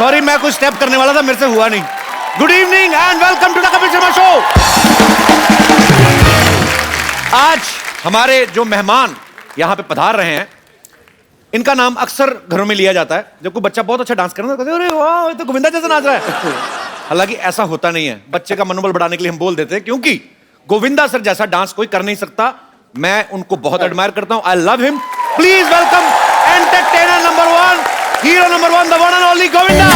Sorry, मैं कुछ step करने वाला था, मेरे से हुआ नहीं। Good evening and welcome to the Kapil Sharma show. आज हमारे जो मेहमान यहाँ पे पधार रहे हैं, इनका नाम अक्सर घरों में लिया जाता है। जब कोई बच्चा बहुत अच्छा डांस कर रहा है तो कहते हैं, अरे वाह, ये तो गोविंदा जैसा नाच रहा है। हालांकि ऐसा होता नहीं है। बच्चे का मनोबल बढ़ाने के लिए हम बोल देते हैं, क्योंकि गोविंदा सर जैसा डांस कोई कर नहीं सकता। मैं उनको बहुत एडमायर करता हूं। I love him. Please welcome entertainer number 1, hero number 1, the one and only Govinda.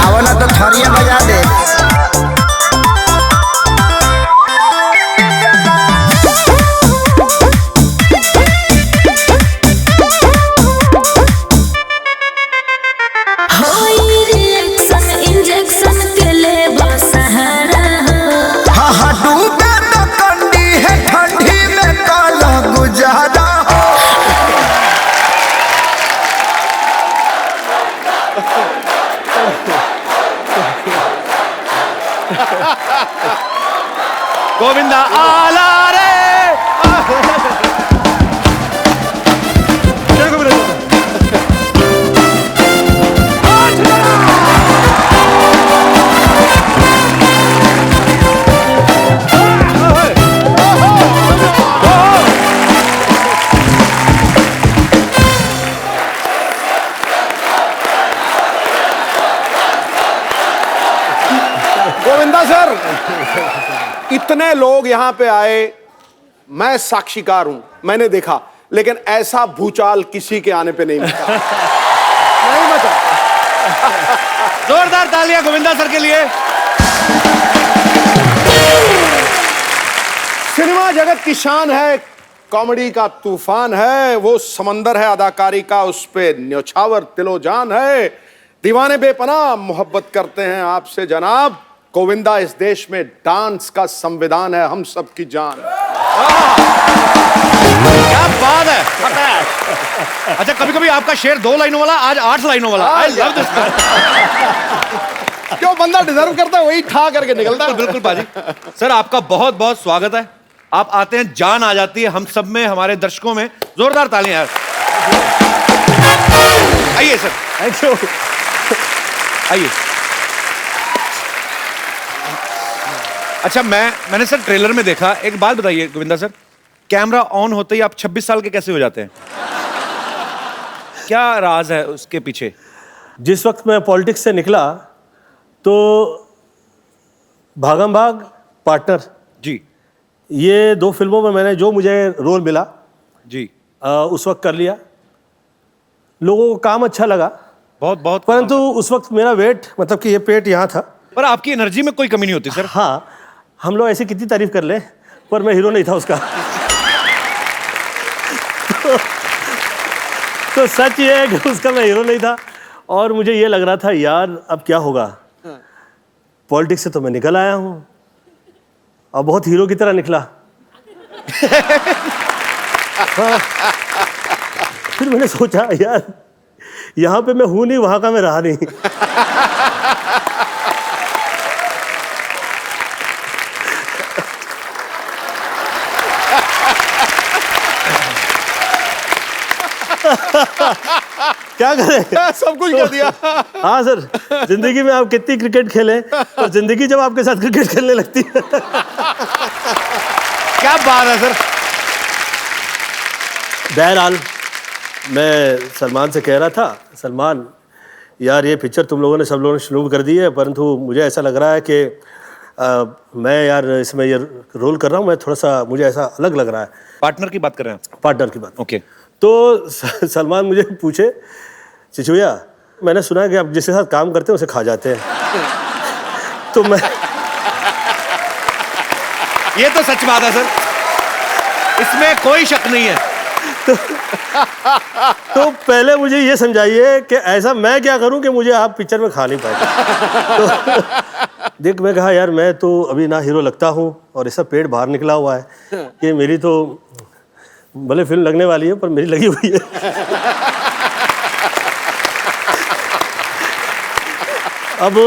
आवला तो थरिया बजा दे। इंजेक्शन के ले सहारा डूबे तो कंडी है, ठंडी में काला गुजारा। गोविंदा आला रे। गोविंदा सर, इतने लोग यहाँ पे आए, मैं साक्षीकार हूं, मैंने देखा, लेकिन ऐसा भूचाल किसी के आने पे नहीं मचा। नहीं मचा। जोरदार तालियां गोविंदा सर के लिए। सिनेमा जगत की शान है, कॉमेडी का तूफान है, वो समंदर है अदाकारी का, उस पे न्योछावर तिलोजान है। दीवाने बेपनाह मोहब्बत करते हैं आपसे जनाब। गोविंदा इस देश में डांस का संविधान है, हम सब की जान। क्या बात है। अच्छा, कभी कभी आपका शेर 2 लाइनों वाला, आज 8 लाइनों वाला। I love this. क्यों बंदा डिजर्व करता है वही ठा करके निकलता है। बिल्कुल बाजी। सर, आपका बहुत बहुत स्वागत है। आप आते हैं, जान आ जाती है हम सब में, हमारे दर्शकों में। जोरदार तालियां यार। आइए सर। Thank you. आइए। अच्छा, मैंने सर ट्रेलर में देखा, एक बात बताइए गोविंदा सर, कैमरा ऑन होते ही आप 26 साल के कैसे हो जाते हैं? क्या राज है उसके पीछे? जिस वक्त मैं पॉलिटिक्स से निकला तो भागम भाग, पार्टनर जी, ये 2 फिल्मों में मैंने जो मुझे रोल मिला जी, उस वक्त कर लिया। लोगों को काम अच्छा लगा, बहुत बहुत। परंतु उस वक्त मेरा वेट, मतलब कि ये पेट यहाँ था। पर आपकी एनर्जी में कोई कमी नहीं होती सर। हाँ, हम लोग ऐसी कितनी तारीफ कर लें, पर मैं हीरो नहीं था उसका। तो सच ये है कि उसका मैं हीरो नहीं था, और मुझे ये लग रहा था यार अब क्या होगा। पॉलिटिक्स से तो मैं निकल आया हूँ, और बहुत हीरो की तरह निकला। हाँ। फिर मैंने सोचा यार यहाँ पे मैं हूँ नहीं, वहाँ का मैं रहा नहीं। क्या करें, सब कुछ कर दिया। हाँ सर, जिंदगी में आप कितनी क्रिकेट खेलें, और जिंदगी जब आपके साथ क्रिकेट खेलने लगती है। क्या बात है सर। बहरहाल, मैं सलमान से कह रहा था, सलमान यार ये पिक्चर तुम लोगों ने, सब लोगों ने शुरू कर दी है, परंतु मुझे ऐसा लग रहा है कि मैं यार इसमें ये रोल कर रहा हूँ, मैं थोड़ा सा, मुझे ऐसा अलग लग रहा है। पार्टनर की बात कर रहे हैं? पार्टनर की बात। ओके। तो सलमान मुझे पूछे, चिचुया मैंने सुना है कि आप जिसके साथ काम करते हैं उसे खा जाते हैं। तो मैं, ये तो सच बात है सर, इसमें कोई शक नहीं है। तो पहले मुझे ये समझाइए कि ऐसा मैं क्या करूं कि मुझे आप पिक्चर में खा नहीं पाए। तो देख मैं कहा यार मैं तो अभी ना हीरो लगता हूं और ऐसा पेट बाहर निकला हुआ है कि मेरी तो भले फिल्म लगने वाली है पर मेरी लगी हुई है। अब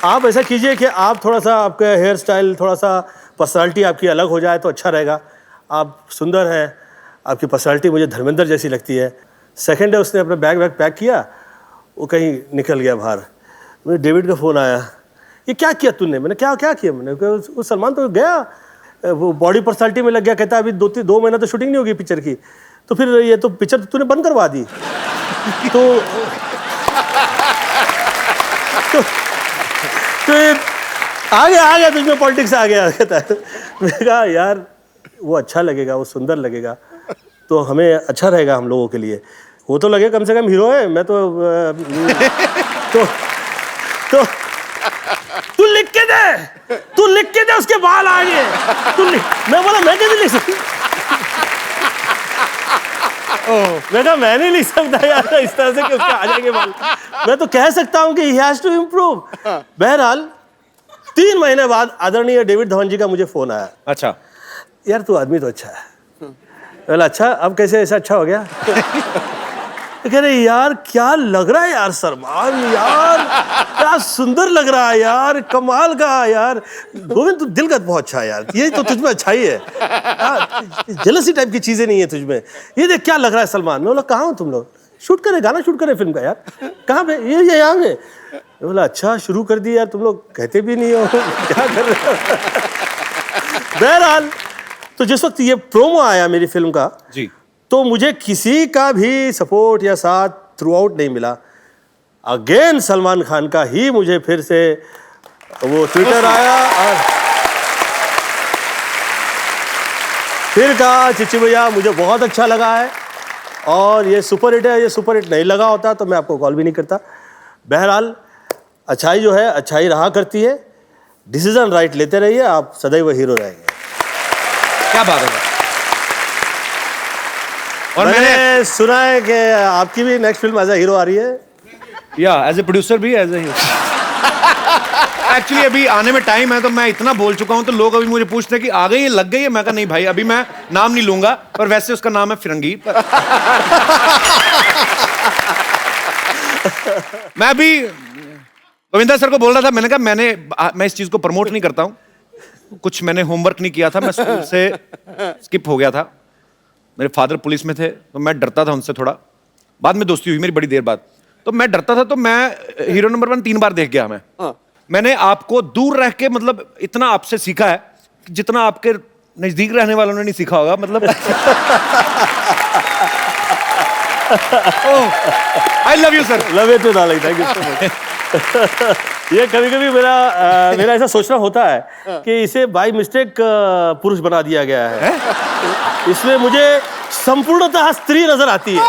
आप ऐसा कीजिए कि आप थोड़ा सा आपका हेयर स्टाइल थोड़ा सा पर्सनालिटी आपकी अलग हो जाए तो अच्छा रहेगा। आप सुंदर हैं, आपकी पर्सनालिटी मुझे धर्मेंद्र जैसी लगती है। सेकंड है उसने अपना बैग पैक किया, वो कहीं निकल गया बाहर। मुझे डेविड का फ़ोन आया, ये क्या किया तूने? मैंने क्या किया? मैंने कहा वो सलमान तो गया, वो बॉडी पर्सनालिटी में लग गया। कहता अभी 2 महीना तो शूटिंग नहीं होगी पिक्चर की, तो फिर ये तो पिक्चर तो तूने बंद करवा दी। तो आ गया तुझमें पॉलिटिक्स आ गया। कहता है मैंने कहा यार वो अच्छा लगेगा, वो सुंदर लगेगा तो हमें अच्छा रहेगा हम लोगों के लिए। वो तो लगे कम से कम हीरो है, मैं तो तू लिख के दे उसके बाल आगे। मैं बोला मैं कैसे लिख सकती? मैं कहा मैं नहीं लिख सकता यार इस तरह से कि उसके आ जाएंगे बाल। मैं तो कह सकता हूं कि ही हैज टू इम्प्रूव। बहरहाल 3 महीने बाद आदरणीय डेविड धवन जी का मुझे फोन आया। अच्छा यार तू आदमी तो अच्छा है। बोला अच्छा, अब कैसे ऐसा अच्छा हो गया? कह रहे यार क्या लग रहा है यार सलमान, यार क्या सुंदर लग रहा है यार, कमाल का यार। गोविंद तू दिल का बहुत अच्छा है यार, ये तो तुझमें अच्छाई है, जेलसी टाइप की चीजें नहीं है तुझमें। ये देख क्या लग रहा है सलमान। मैं बोला कहाँ हो तुम लोग? शूट करे, गाना शूट करे फिल्म का। यार कहाँ पे? ये यहाँ पे। मैं बोला अच्छा शुरू कर दी यार, तुम लोग कहते भी नहीं हो क्या कर रहे हो। बहरहाल तो जिस वक्त ये प्रोमो आया मेरी फिल्म का जी, तो मुझे किसी का भी सपोर्ट या साथ थ्रू आउट नहीं मिला। अगेन सलमान खान का ही मुझे फिर से वो ट्विटर आया और फिर कहा चिच्ची भैया मुझे बहुत अच्छा लगा है और ये सुपर हिट है। ये सुपर हिट नहीं लगा होता तो मैं आपको कॉल भी नहीं करता। बहरहाल अच्छाई जो है अच्छाई रहा करती है। डिसीजन राइट लेते रहिए, आप सदैव हीरो रहेंगे। क्या बात है। और मैंने सुना है कि आपकी भी next film as a hero आ रही है। या एज ए प्रोड्यूसर भी, एज ए हीरो। एक्चुअली अभी आने में टाइम है तो मैं इतना बोल चुका हूं तो लोग अभी मुझे पूछते हैं कि आ गई है, लग गई है। मैं कहा नहीं भाई, अभी मैं नाम नहीं लूंगा, पर वैसे उसका नाम है फिरंगी। मैं अभी गोविंदा सर को बोल रहा था, मैंने कहा मैं इस चीज को प्रमोट नहीं करता हूं। कुछ मैंने होमवर्क नहीं किया था, मैं स्कूल से स्किप हो गया था। मेरे फादर पुलिस में थे तो मैं डरता था उनसे थोड़ा। बाद में दोस्ती हुई मेरी बड़ी देर बाद, तो मैं डरता था। तो मैं हीरो नंबर 1 3 बार देख गया। मैंने आपको दूर रह के मतलब इतना आपसे सीखा है जितना आपके नजदीक रहने वालों ने नहीं सीखा होगा। मतलब I love you sir. Love you too darling, thank you so much. ये कभी कभी मेरा ऐसा सोचना होता है कि इसे बाय मिस्टेक पुरुष बना दिया गया है। इसमें मुझे संपूर्णतः स्त्री नजर आती है।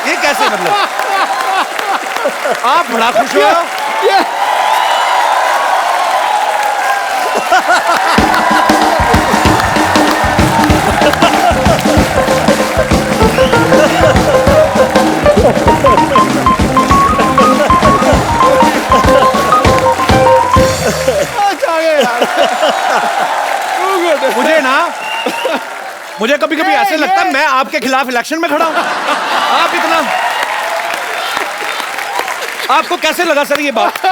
ये कैसे? मतलब आप बड़ा खुश हो। मुझे कभी कभी ऐसे लगता है मैं आपके खिलाफ इलेक्शन में खड़ा हूं। आप इतना, आपको कैसे लगा सर ये बात?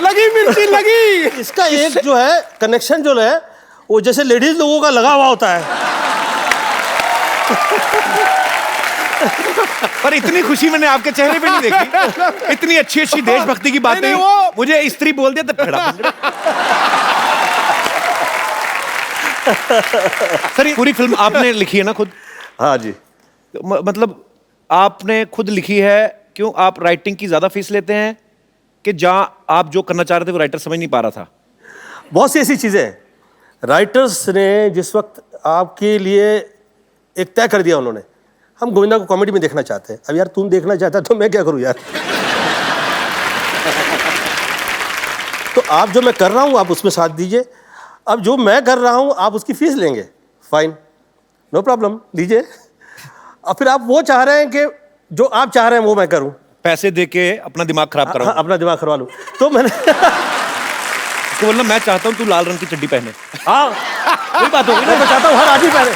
लगी मिर्ची लगी। इसका एक जो है कनेक्शन जो है वो जैसे लेडीज लोगों का लगा हुआ होता है। पर इतनी खुशी मैंने आपके चेहरे पे नहीं देखी। इतनी अच्छी अच्छी देशभक्ति की बातें मुझे स्त्री बोल दिया तो खड़ा। सर ये पूरी फिल्म आपने लिखी है ना खुद? हाँ जी। मतलब आपने खुद लिखी है, क्यों आप राइटिंग की ज्यादा फीस लेते हैं कि जहां आप जो करना चाह रहे थे वो राइटर समझ नहीं पा रहा था? बहुत सी ऐसी चीजें राइटर्स ने जिस वक्त आपके लिए एक तय कर दिया, उन्होंने हम गोविंदा को कॉमेडी में देखना चाहते हैं। अब यार तुम देखना चाहता है तो मैं क्या करूं यार। तो आप जो मैं कर रहा हूं आप उसमें साथ दीजिए। अब जो मैं कर रहा हूँ आप उसकी फीस लेंगे, फाइन, नो प्रॉब्लम, लीजिए। और फिर आप वो चाह रहे हैं कि जो आप चाह रहे हैं वो मैं करूँ, पैसे दे के अपना दिमाग खराब करो। हाँ, अपना दिमाग करवा लूँ। तो मैंने तो बोलना मैं चाहता हूँ तू लाल रंग की चड्डी पहने। हाँ वही बात होगी ना, मैं चाहता हूँ हर आदमी पहने।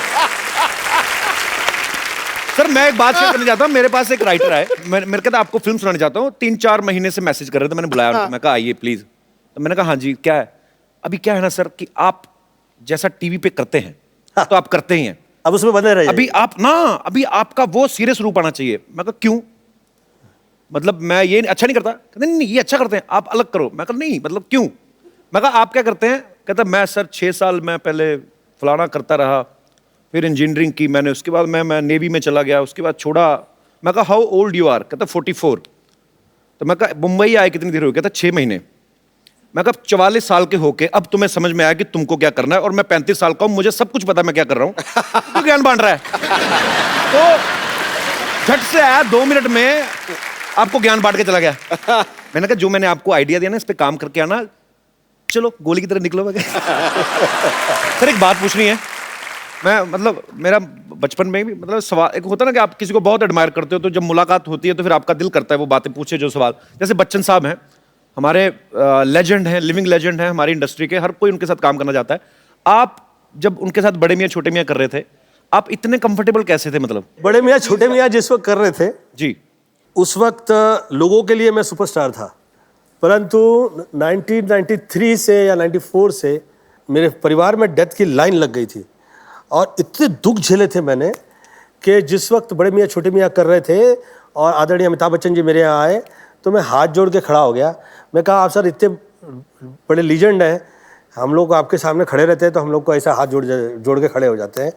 सर मैं एक बात शेयर करना चाहता हूँ। मेरे पास एक राइटर है, मेरे कहता आपको फिल्म सुनाना चाहता हूँ। 3-4 महीने से मैसेज कर रहे थे, मैंने बुलाया उनको, मैं कहा आइए प्लीज। तो मैंने कहा हाँ जी क्या है। अभी क्या है ना सर कि आप जैसा टीवी पे करते हैं तो आप करते ही हैं, अब उसमें बने रहिए। अभी आपका वो सीरियस रूप आना चाहिए। मैं कहा क्यों, मतलब मैं ये अच्छा नहीं करता। कहते नहीं ये अच्छा करते हैं, आप अलग करो। मैं कहा नहीं मतलब क्यों। मैं कहा आप क्या करते हैं। कहता मैं सर 6 साल मैं पहले फलाना करता रहा, फिर इंजीनियरिंग की मैंने, उसके बाद मैं नेवी में चला गया, उसके बाद छोड़ा। मैं कहा हाउ ओल्ड यू आर। कहता 44। तो मैं कहा मुंबई आए कितनी देर हो गई। कहता 6 महीने। मैं कहा 44 साल के होके अब तुम्हें समझ में आया कि तुमको क्या करना है, और मैं 35 साल का हूं, मुझे सब कुछ पता मैं क्या कर रहा हूं। तू ज्ञान बांट रहा है। तो झट से आया, 2 मिनट में आपको ज्ञान बांट के चला गया। मैंने कहा जो मैंने आपको आइडिया दिया ना इस पे काम करके आना, चलो गोली की तरह निकलो। मैं सर एक बात पूछनी है। मैं मतलब मेरा बचपन में भी मतलब सवाल एक होता है ना कि आप किसी को बहुत एडमायर करते हो, तो जब मुलाकात होती है तो फिर आपका दिल करता है वो बातें पूछे जो सवाल। जैसे बच्चन साहब हैं हमारे, लेजेंड हैं, लिविंग लेजेंड हैं हमारी इंडस्ट्री के, हर कोई उनके साथ काम करना चाहता है। आप जब उनके साथ बड़े मियाँ छोटे मियाँ कर रहे थे, आप इतने कंफर्टेबल कैसे थे। मतलब बड़े मियाँ छोटे मियाँ जिस वक्त कर रहे थे जी, उस वक्त लोगों के लिए मैं सुपरस्टार था, परंतु 1993 से या 94 से मेरे परिवार में डेथ की लाइन लग गई थी, और इतने दुख झेले थे मैंने कि जिस वक्त बड़े मियाँ छोटे मियाँ कर रहे थे और आदरणीय अमिताभ बच्चन जी मेरे यहाँ आए तो मैं हाथ जोड़ के खड़ा हो गया। मैं कहा आप सर इतने बड़े लीजेंड हैं, हम लोग आपके सामने खड़े रहते हैं तो हम लोग को ऐसा हाथ जोड़ के खड़े हो जाते हैं।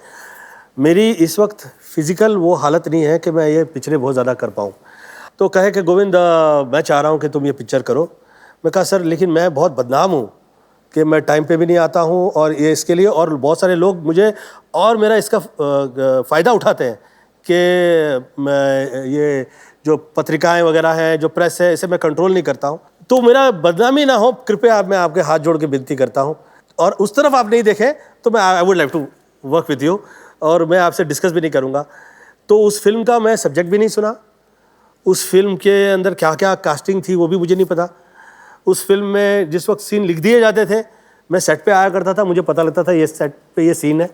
मेरी इस वक्त फिजिकल वो हालत नहीं है कि मैं ये पिक्चरें बहुत ज़्यादा कर पाऊँ। तो कहे कि गोविंद मैं चाह रहा हूँ कि तुम ये पिक्चर करो। मैं कहा सर लेकिन मैं बहुत बदनाम हूँ कि मैं टाइम पे भी नहीं आता हूँ, और ये इसके लिए और बहुत सारे लोग मुझे और मेरा इसका फ़ायदा उठाते हैं कि मैं ये जो पत्रिकाएं वगैरह हैं, जो प्रेस है, इसे मैं कंट्रोल नहीं करता हूँ, तो मेरा बदनामी ना हो, कृपया आप मैं आपके हाथ जोड़ के विनती करता हूँ। और उस तरफ आप नहीं देखें तो मैं I would like to work with you, और मैं आपसे डिस्कस भी नहीं करूँगा। तो उस फिल्म का मैं सब्जेक्ट भी नहीं सुना, उस फिल्म के अंदर क्या क्या कास्टिंग थी वो भी मुझे नहीं पता। उस फिल्म में जिस वक्त सीन लिख दिए जाते थे मैं सेट पे आया करता था, मुझे पता लगता था ये सेट पे ये सीन है।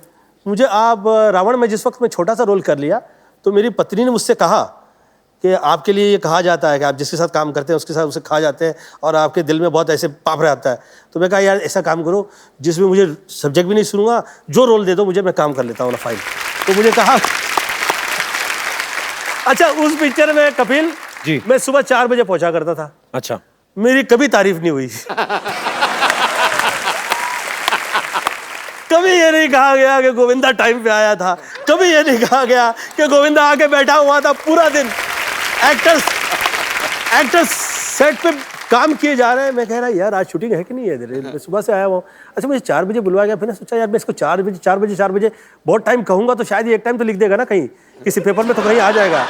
मुझे आप रावण में जिस वक्त मैं छोटा सा रोल कर लिया तो मेरी पत्नी ने मुझसे कहा कि आपके लिए ये कहा जाता है कि आप जिसके साथ काम करते हैं उसके साथ उसे खा जाते हैं और आपके दिल में बहुत ऐसे पाप रहता है। तो मैं कहा यार ऐसा काम करो जिसमें मुझे सब्जेक्ट भी नहीं सुनूंगा, जो रोल दे दो मुझे, मैं काम कर लेता हूँ ना फाइन। तो मुझे कहा अच्छा उस पिक्चर में कपिल जी, मैं सुबह 4 बजे पहुंचा करता था। अच्छा, मेरी कभी तारीफ नहीं हुई। कभी ये नहीं कहा गया कि गोविंदा टाइम पे आया था, कभी ये नहीं कहा गया कि गोविंदा आके बैठा हुआ था पूरा दिन। एक्टर्स सेट पे काम किए जा रहे हैं, मैं कह रहा यार आज शूटिंग है कि नहीं है, मैं सुबह से आया हुआ। अच्छा मुझे 4 बजे बुलवाया गया, फिर सोचा यार मैं इसको 4 बजे बहुत टाइम कहूँगा तो शायद ये एक टाइम तो लिख देगा ना कहीं किसी पेपर में, तो कहीं आ जाएगा।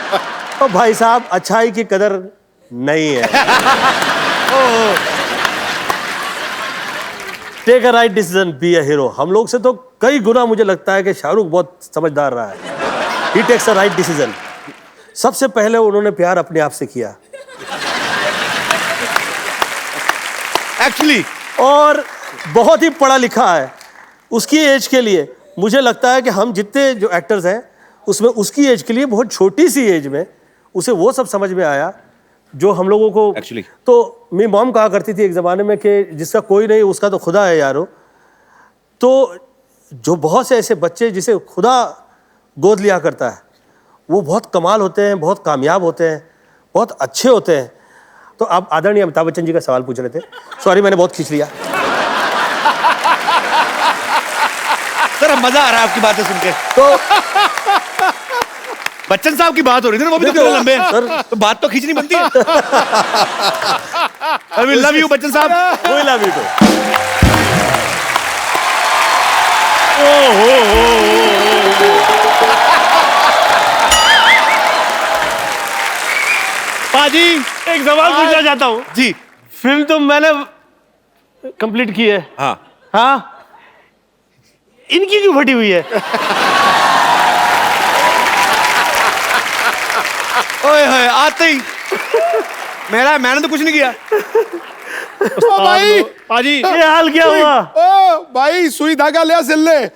तो भाई साहब अच्छाई की कदर नहीं है। Take a right decision, be a hero. हम लोग से तो कई गुना मुझे लगता है कि शाहरुख बहुत समझदार रहा है। ही टेक्स अ राइट डिसीजन। सबसे पहले उन्होंने प्यार अपने आप से किया एक्चुअली, और बहुत ही पढ़ा लिखा है उसकी एज के लिए। मुझे लगता है कि हम जितने जो एक्टर्स हैं उसमें उसकी एज के लिए बहुत छोटी सी एज में उसे वो सब समझ में आया जो हम लोगों को एक्चुअली। तो मेरी मॉम कहा करती थी एक ज़माने में कि जिसका कोई नहीं उसका तो खुदा है यारो। तो जो बहुत से ऐसे बच्चे जिसे खुदा गोद लिया करता है वो बहुत कमाल होते हैं, बहुत कामयाब होते हैं, बहुत अच्छे होते हैं। तो आप आदरणीय अमिताभ बच्चन जी का सवाल पूछ रहे थे, सॉरी मैंने बहुत खींच लिया। सर मजा आ रहा है आपकी बातें सुन के। तो बच्चन साहब की बात हो रही थी ना, वो भी तो लंबे हैं सर, तो बात तो खींचनी बनती है। I will love you Bachchan साहब। कोई लव यू तो पाजी एक सवाल पूछना चाहता हूँ जी। फिल्म तो मैंने कंप्लीट की है, हाँ, हाँ, इनकी क्यों फटी हुई है? ओए होए आते ही मैंने तो कुछ नहीं किया। ओ भाई, पाजी ये हाल क्या हुआ? ओ भाई, सुई धागा ले सिल ले।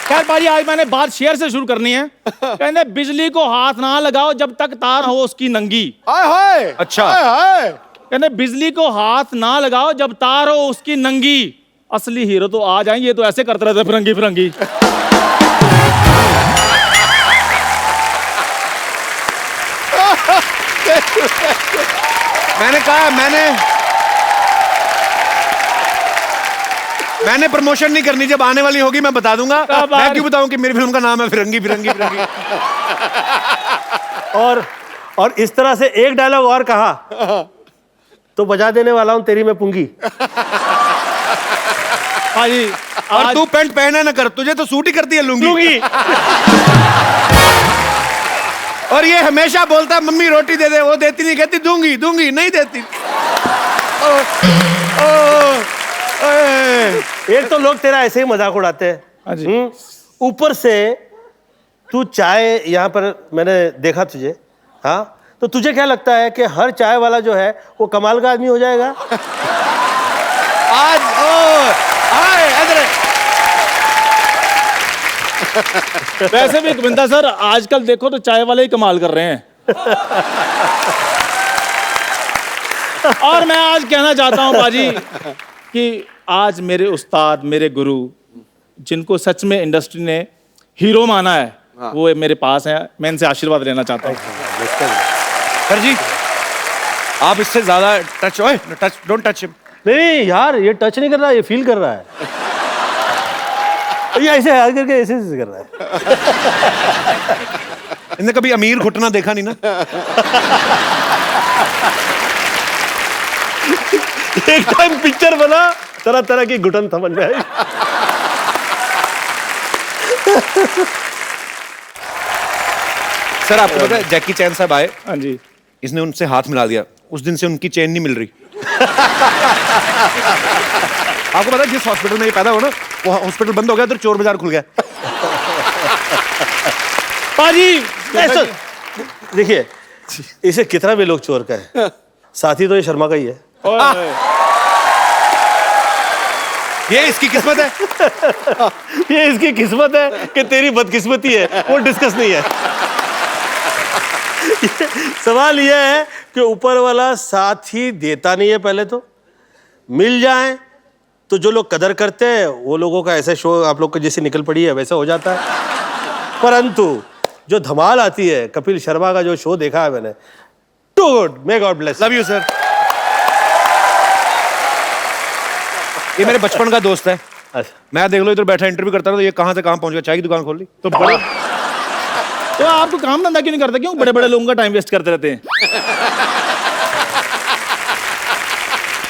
खैर पाजी, आज मैंने बात शेर से शुरू करनी है। कहने बिजली को हाथ ना लगाओ जब तक तार हो उसकी नंगी। हाय हाय, अच्छा। हाय हाय। कहने बिजली को हाथ ना लगाओ जब तार हो उसकी नंगी। असली हीरो तो आ जाएंगे, ये तो ऐसे करते रहते फिरंगी फिरंगी। मैंने कहा मैंने प्रमोशन नहीं करनी, जब आने वाली होगी मैं बता दूंगा। मैं क्यों बताऊं कि मेरी फिल्म का नाम है फिरंगी फिरंगी फिरंगी। और इस तरह से एक डायलॉग और कहा तो बजा देने वाला हूं तेरी मैं पुंगी। पाजी और तू पैंट पहने ना कर, तुझे तो सूट ही करती है लुंगी। और ये हमेशा बोलता है मम्मी रोटी दे दे, वो देती नहीं, कहती दूंगी दूंगी, नहीं देती। एक तो लोग तेरा ऐसे ही मजाक उड़ाते हैं, हाँ जी। ऊपर से तू चाय यहाँ पर मैंने देखा तुझे, हाँ, तो तुझे क्या लगता है कि हर चाय वाला जो है वो कमाल का आदमी हो जाएगा? आज वैसे भी गोविंदा सर, आजकल देखो तो चाय वाले ही कमाल कर रहे हैं। और मैं आज कहना चाहता हूं बाजी कि आज मेरे उस्ताद, मेरे गुरु, जिनको सच में इंडस्ट्री ने हीरो माना है, वो मेरे पास हैं। मैं इनसे आशीर्वाद लेना चाहता हूं। सर जी, आप इससे ज्यादा टच डोंट टच हिम। नहीं यार, ये टच नहीं कर रहा, ये फील कर रहा है। ये ऐसे हाथ करके ऐसे कर रहा है। इनने कभी अमीर घुटना देखा नहीं ना। एक टाइम पिक्चर बना, तरह तरह की घुटन समझ में आई। सर आपको पता है जैकी चैन साहब आए, हाँ जी। इसने उनसे हाथ मिला दिया, उस दिन से उनकी चेन नहीं मिल रही। आपको पता है जिस हॉस्पिटल में ये पैदा हुआ ना, वो हॉस्पिटल बंद हो गया, तो चोर बाजार खुल गया। पाजी देखिए, इसे कितना भी लोग चोर कहे, साथी तो ये शर्मा का ही है। ये इसकी किस्मत है। ये इसकी किस्मत है कि तेरी बदकिस्मती है, वो डिस्कस नहीं है। सवाल यह है कि ऊपर वाला साथ ही देता नहीं है। पहले तो मिल जाए तो जो लोग कदर करते हैं वो लोगों का ऐसा शो आप लोग को जैसे निकल पड़ी है वैसा हो जाता है। परंतु जो धमाल आती है, कपिल शर्मा का जो शो देखा है मैंने, too good, may God bless. Love you sir. ये मेरे बचपन का दोस्त है। मैं देख लो इधर बैठा इंटरव्यू करता था, तो ये कहां से कहां पहुंच गया, चाय की दुकान खोल ली। तो बड़े तो आपको काम धंधा क्यों नहीं करते? क्यों बड़े बड़े लोगों का टाइम वेस्ट करते रहते हैं?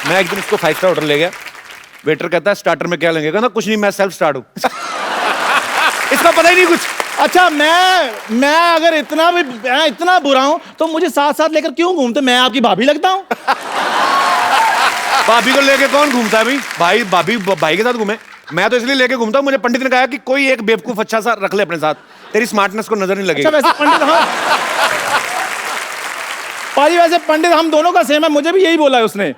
मैं एक दिन उसको 5 स्टार होटल ले गया, वेटर कहता है स्टार्टर में क्या लेंगे, कहना कुछ नहीं, मैं सेल्फ स्टार्ट हूँ। इसका पता ही नहीं कुछ। अच्छा, मैं अगर इतना बुरा हूं तो मुझे साथ साथ लेकर क्यों घूमते? मैं आपकी भाभी लगता हूं? भाभी को लेके कौन घूमता है भाई? भाभी भाई के साथ घूमे। मैं तो इसलिए लेके घूमता हूँ, मुझे पंडित ने कहा कि कोई एक बेवकूफ अच्छा सा रख ले अपने साथ, तेरी स्मार्टनेस को नजर नहीं लगेगी। अच्छा, वैसे पंडित पाजी, वैसे पंडित हम दोनों का सेम है, मुझे भी यही बोला है उसने।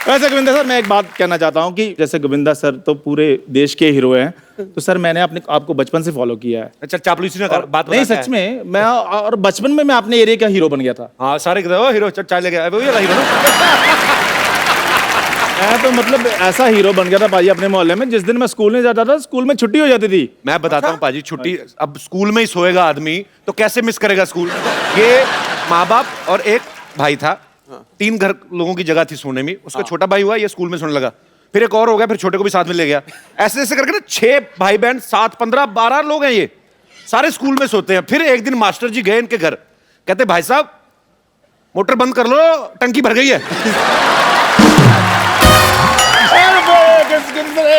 वैसे गोविंदा सर, मैं एक बात कहना चाहता हूँ कि जैसे गोविंदा सर तो पूरे देश के हीरो हैं, तो सर मैंने आपको बचपन से फॉलो किया है। अच्छा, चापलूसी ना कर, बात नहीं, बता क्या सच में मैं, और बचपन में मैं अपने एरिया का हीरो बन गया था। हाँ, सारे कहते हो हीरो, चाय ले गया, वही वाला हीरो ना। मैं तो मतलब ऐसा हीरो बन गया था पाजी अपने मोहल्ले में। जिस दिन मैं स्कूल नहीं जाता था, स्कूल में छुट्टी हो जाती थी। मैं बताता हूँ पाजी, छुट्टी अब स्कूल में ही सोएगा आदमी तो कैसे मिस करेगा स्कूल। ये माँ बाप और एक भाई था, 3 घर लोगों की जगह थी सोने में। उसका छोटा भाई हुआ, ये स्कूल में सोने लगा, फिर एक और हो गया, फिर छोटे को भी साथ में ले गया। ऐसे ऐसे करके ना 6 भाई बहन, 7, 15, 12 लोग हैं, ये सारे स्कूल में सोते हैं। फिर एक दिन मास्टर जी गए इनके घर, कहते भाई साहब मोटर बंद कर लो, टंकी भर गई है।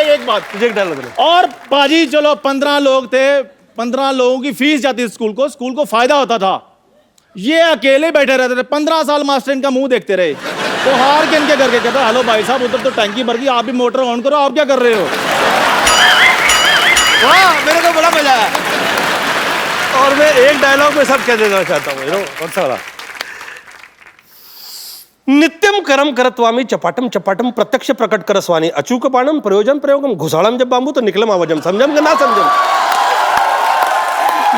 एक बात तुझे डाल दे। और पाजी चलो 15 लोग थे, 15 लोगों की फीस जाती थी स्कूल को फायदा होता था। ये अकेले बैठे रहते थे, 15 साल मास्टर इनका मुंह देखते रहे। तो हार के इनके करके कहता हेलो भाई साहब उधर तो टैंकी भर गई, आप भी मोटर ऑन करो, आप क्या कर रहे हो? वाह, मेरे को बड़ा मजा आया। और मैं एक डायलॉग में सब कह देना चाहता हूँ। कौन सा वाला? नित्यम करम करत्वामी चपाटम चपाटम प्रत्यक्ष प्रकट करस्वानी अचूक बाणम प्रयोजन प्रयोगम घुसाड़म जब बांबू तो निकलम आवाजम समझम के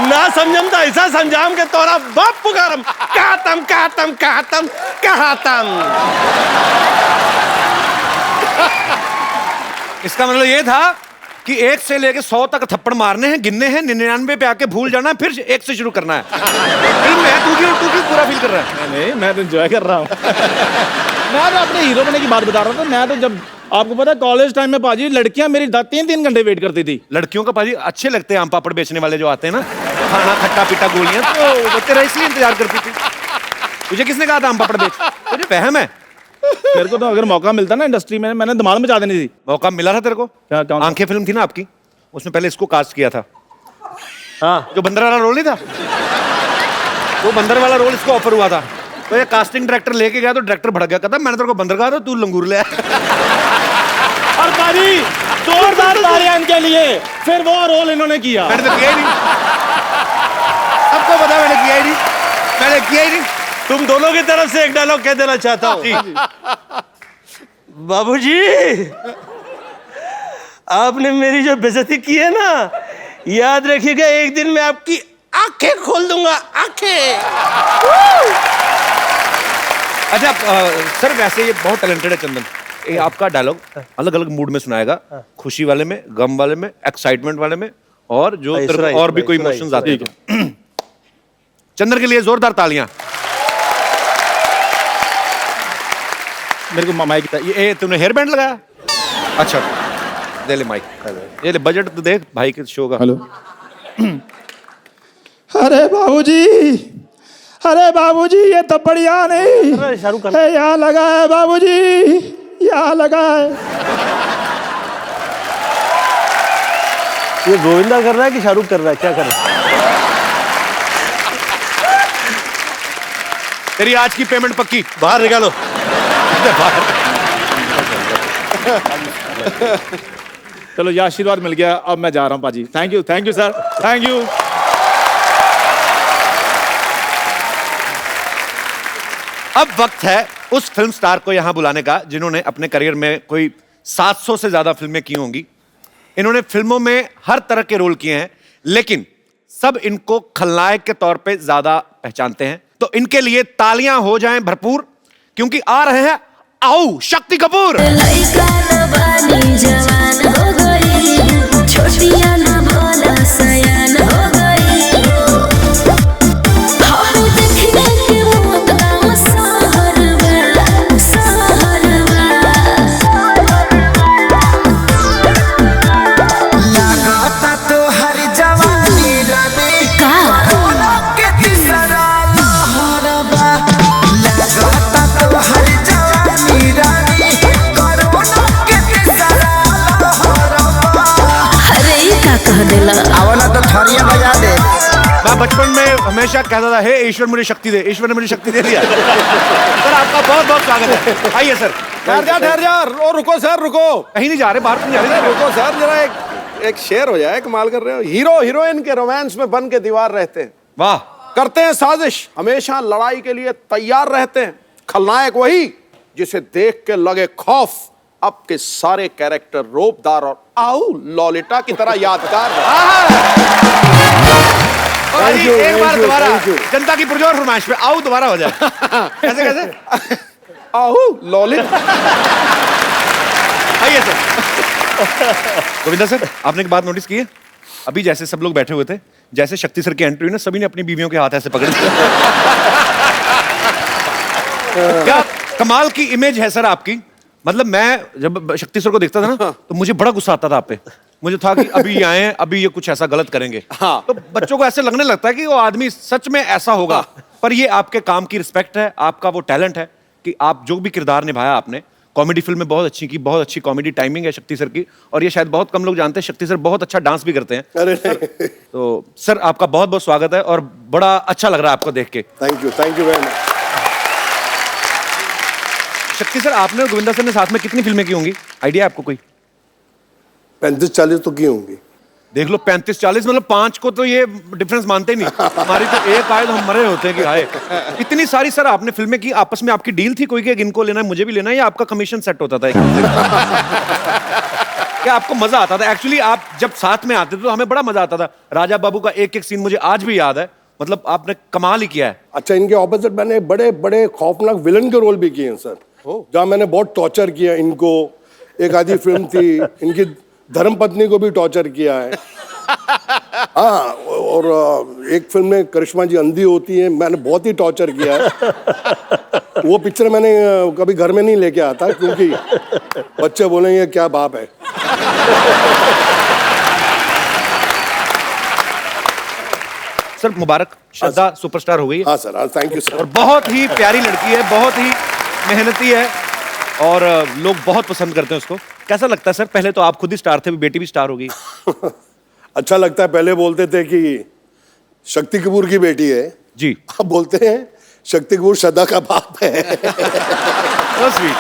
ना समझम तो ऐसा समझाम के तोरा बाप पुकारम कहतम कहतम कहतम कहतम। इसका मतलब ये था कि 1 से लेके 100 तक थप्पड़ मारने हैं, गिनने हैं, 99 पे आके भूल जाना है, फिर 1 से शुरू करना है। फिल्म है, तू क्यों पूरा फील कर रहा है? नहीं, मैं तो एंजॉय कर रहा हूँ। मैं तो अपने हीरो बनने की बात बता रहा था। मैं तो जब आपको पता है कॉलेज टाइम में पाजी लड़कियां मेरी 3-3 घंटे वेट करती थी। लड़कियों का पाजी अच्छे लगते हैं आम पापड़ बेचने वाले जो आते हैं ना, खाना खट्टा पीटा गोलियां, तो वो तेरा इसलिए इंतजार करती थी। तुझे किसने कहा था आम पापड़ बेच? तुझे वहम है? मेरे को तो अगर मौका मिलता ना इंडस्ट्री में, मैंने धमाल मचा देनी थी। मौका मिला था तेरे को? क्या? आंखें फिल्म थी ना आपकी, उसमें पहले इसको कास्ट किया था। हाँ, जो बंदर वाला रोल नहीं था, वो बंदर वाला रोल इसको ऑफर हुआ था। तो ये कास्टिंग डायरेक्टर लेके गया तो डायरेक्टर भड़क गया, कहता मैंने तेरे को बंदर कहा था, तू लंगूर ले। और पाजी जोरदार तालियां इनके लिए। फिर वो रोल इन्होंने किया। मैंने तो किया ही नहीं, सबको पता मैंने किया ही नहीं, मैंने किया ही नहीं। तुम दोनों की तरफ से एक डायलॉग कह देना चाहता हूँ। बाबूजी, आपने मेरी जो बेइज्जती की है ना, याद रखिएगा एक दिन मैं आपकी आंखें खोल दूंगा, आंखें। अच्छा सर, वैसे ये बहुत टैलेंटेड है चंदन। ये आपका डायलॉग अलग अलग मूड में सुनाएगा, खुशी वाले में, गम वाले में, एक्साइटमेंट वाले में, और जो और भी कोई इमोशंस आते हैं। चंदन के लिए जोरदार तालियां। मेरे को माइक ये तूने हेयर बैंड लगाया? अच्छा, दे ले माइक, ये ले, बजट तो देख भाई के शो का। हेलो। अरे बाबूजी ये तो बढ़िया नहीं। शाहरुख खान यहाँ लगा है बाबूजी, यहाँ लगा है। ये गोविंदा कर रहा है कि शाहरुख कर रहा है, क्या कर रहा है? तेरी आज की पेमेंट पक्की। बाहर निकालो। चलो ये आशीर्वाद मिल गया, अब मैं जा रहा हूँ पाजी। Thank you sir, thank you. अब वक्त है उस फिल्म स्टार को यहां बुलाने का जिन्होंने अपने करियर में कोई 700 से ज्यादा फिल्में की होंगी। इन्होंने फिल्मों में हर तरह के रोल किए हैं, लेकिन सब इनको खलनायक के तौर पे ज्यादा पहचानते हैं। तो इनके लिए तालियां हो जाएं भरपूर, क्योंकि आ रहे हैं आओ शक्ति कपूर। लइका न बानी जवान हो गई, छोटिया न भोला सयान हो गई। हाय देखने के वो काम सहरवा लागता तो हर जवानी रानी का के तीसरा लहरवा। लागता तो हर जवानी रानी कोरोना के तीसरा लहरवा। अरे ये क्या कह देला? आवला तो थरिया बजा दे। मैं बचपन में हमेशा कहता था, हे ईश्वर मुझे शक्ति दे। ईश्वर ने मुझे शक्ति दे दिया। सर आपका बहुत बहुत स्वागत है, आइए सर। ठहर जा, रुको सर, रुको। कहीं नहीं जा रहे, बाहर नहीं जा रहे। रुको सर, जरा एक शेर हो जाए, कमाल कर रहे हो। हीरो हीरोइन के रोमांस में बन के दीवार रहते हैं, वाह। करते हैं साजिश, हमेशा लड़ाई के लिए तैयार रहते हैं। खलनायक वही जिसे देख के लगे खौफ। अब के सारे कैरेक्टर रोबदार और आओ लॉलिटा की तरह यादगार। एक बार दोबारा जनता की पुरजोर फरमाइश पे आओ दोबारा हो जाए। कैसे कैसे? आओ लॉलिटा। आइए सर। गोविंदा सर, आपने एक बात नोटिस की है? अभी जैसे सब लोग बैठे हुए थे, जैसे शक्ति सर की एंट्री हुई ना, सभी ने अपनी बीवियों के हाथ ऐसे पकड़ लिया। क्या कमाल की इमेज है सर आपकी। मतलब मैं जब शक्ति सर को देखता था ना, तो मुझे बड़ा गुस्सा आता था आप पे। मुझे था कि अभी ये आए हैं, अभी ये कुछ ऐसा गलत करेंगे। हाँ। तो बच्चों को ऐसे लगने लगता है कि वो आदमी सच में ऐसा होगा। पर ये आपके काम की रिस्पेक्ट है, आपका वो टैलेंट है कि आप जो भी किरदार निभाया आपने। कॉमेडी फिल्म में बहुत अच्छी की, बहुत अच्छी कॉमेडी टाइमिंग है शक्ति सर की। और ये शायद बहुत कम लोग जानते हैं, शक्ति सर बहुत अच्छा डांस भी करते हैं। अरे तो सर आपका बहुत बहुत स्वागत है, और बड़ा अच्छा लग रहा है आपको देख के। Thank you very much. शक्ति सर, आपने और गोविंदा सर ने साथ में कितनी फिल्में की होंगी, आइडिया आपको कोई? 35-40 तो की होंगी। देख लो, 35-40 मतलब 5 को तो ये डिफरेंस मानते ही नहीं। हमारी तो एक आए तो हम मरे होते हैं कि हाय। इतनी सारी सर आपने फिल्में की, आपस में आपकी डील थी कोई कि इनको लेना है मुझे भी लेना है, या आपका कमीशन सेट होता था? क्या आपको मजा आता था? एक्चुअली आप जब साथ में आते थे तो हमें बड़ा मजा आता था। राजा बाबू का एक एक सीन मुझे आज भी याद है, मतलब आपने कमाल ही किया है। अच्छा, इनके ऑपोजिट मैंने बड़े बड़े खौफनाक विलन के रोल भी किए हैं सर, जहाँ मैंने बहुत टॉर्चर किया इनको। एक आधी फिल्म थी, इनकी धर्मपत्नी को भी टॉर्चर किया है। हाँ, और एक फिल्म में करिश्मा जी अंधी होती है, मैंने बहुत ही टॉर्चर किया है। वो पिक्चर मैंने कभी घर में नहीं लेके आता, क्योंकि बच्चे बोलेंगे क्या बाप है। सर मुबारक, श्रद्धा सुपरस्टार हो गई है। हाँ सर, हाँ, थैंक यू सर। और बहुत ही प्यारी लड़की है, बहुत ही मेहनती है, और लोग बहुत पसंद करते हैं उसको। कैसा लगता है सर? पहले तो आप खुद ही स्टार थे, बेटी भी स्टार हो गई। अच्छा लगता है। पहले बोलते थे कि शक्ति कपूर की बेटी है जी, अब बोलते हैं शक्ति कपूर श्रद्धा का बाप है। So sweet।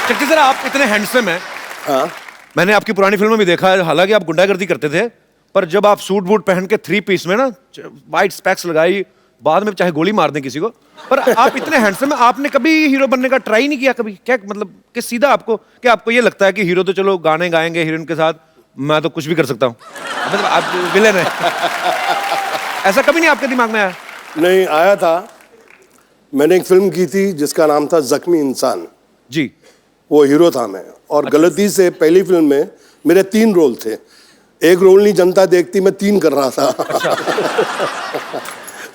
शक्ति सर, आप इतने हैंडसम हैं। हाँ, मैंने आपकी पुरानी फिल्मों में देखा है, हालांकि आप गुंडागर्दी करते थे, पर जब आप सूट बूट पहन के 3 पीस में ना, वाइट स्पेक्स लगाई, बाद में चाहे गोली मार दें किसी को, पर आप इतने हैंडसम हैं, आपने कभी हीरो बनने का ट्राई नहीं किया कभी? क्या मतलब कि सीधा आपको, क्या आपको ये लगता है कि हीरो तो चलो गाने गाएंगे हीरोइन के साथ, मैं तो कुछ भी कर सकता हूँ, मतलब आप विलेन है? ऐसा कभी नहीं आपके दिमाग में आया? नहीं आया था। मैंने एक फिल्म की थी जिसका नाम था जख्मी इंसान, जी, वो हीरो था मैं, और गलती से पहली फिल्म में मेरे 3 रोल थे। एक रोल नहीं जनता देखती, मैं 3 कर रहा था।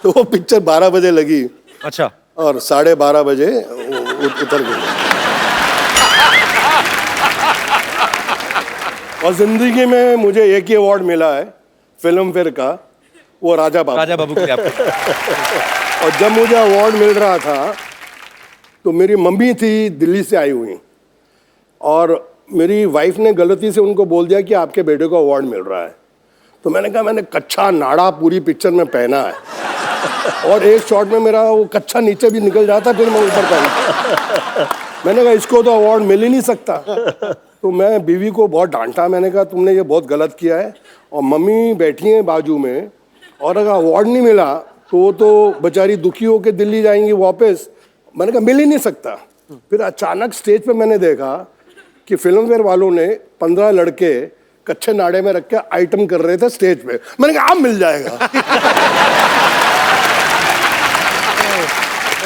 तो वो पिक्चर 12 बजे लगी, अच्छा, और 12:30 बजे उतर गई। और जिंदगी में मुझे एक ही अवार्ड मिला है फिल्म फेयर का, वो राजा बाबू के लिए आपको। और जब मुझे अवार्ड मिल रहा था तो मेरी मम्मी थी दिल्ली से आई हुई, और मेरी वाइफ ने गलती से उनको बोल दिया कि आपके बेटे को अवार्ड मिल रहा है। तो मैंने कहा मैंने कच्चा नाड़ा पूरी पिक्चर में पहना है, और एक शॉट में मेरा वो कच्चा नीचे भी निकल जाता, फिर मैं ऊपर पहना। मैंने कहा इसको तो अवार्ड मिल ही नहीं सकता। तो मैं बीवी को बहुत डांटा, मैंने कहा तुमने ये बहुत गलत किया है, और मम्मी बैठी हैं बाजू में, और अगर अवार्ड नहीं मिला तो वो तो बेचारी दुखी होकर दिल्ली जाएंगी वापस। मैंने कहा मिल ही नहीं सकता। फिर अचानक स्टेज पे मैंने देखा कि फिल्म फेयर वालों ने 15 लड़के कच्चे नाड़े में रख के आइटम कर रहे थे स्टेज पे। मैंने कहा अब मिल जाएगा।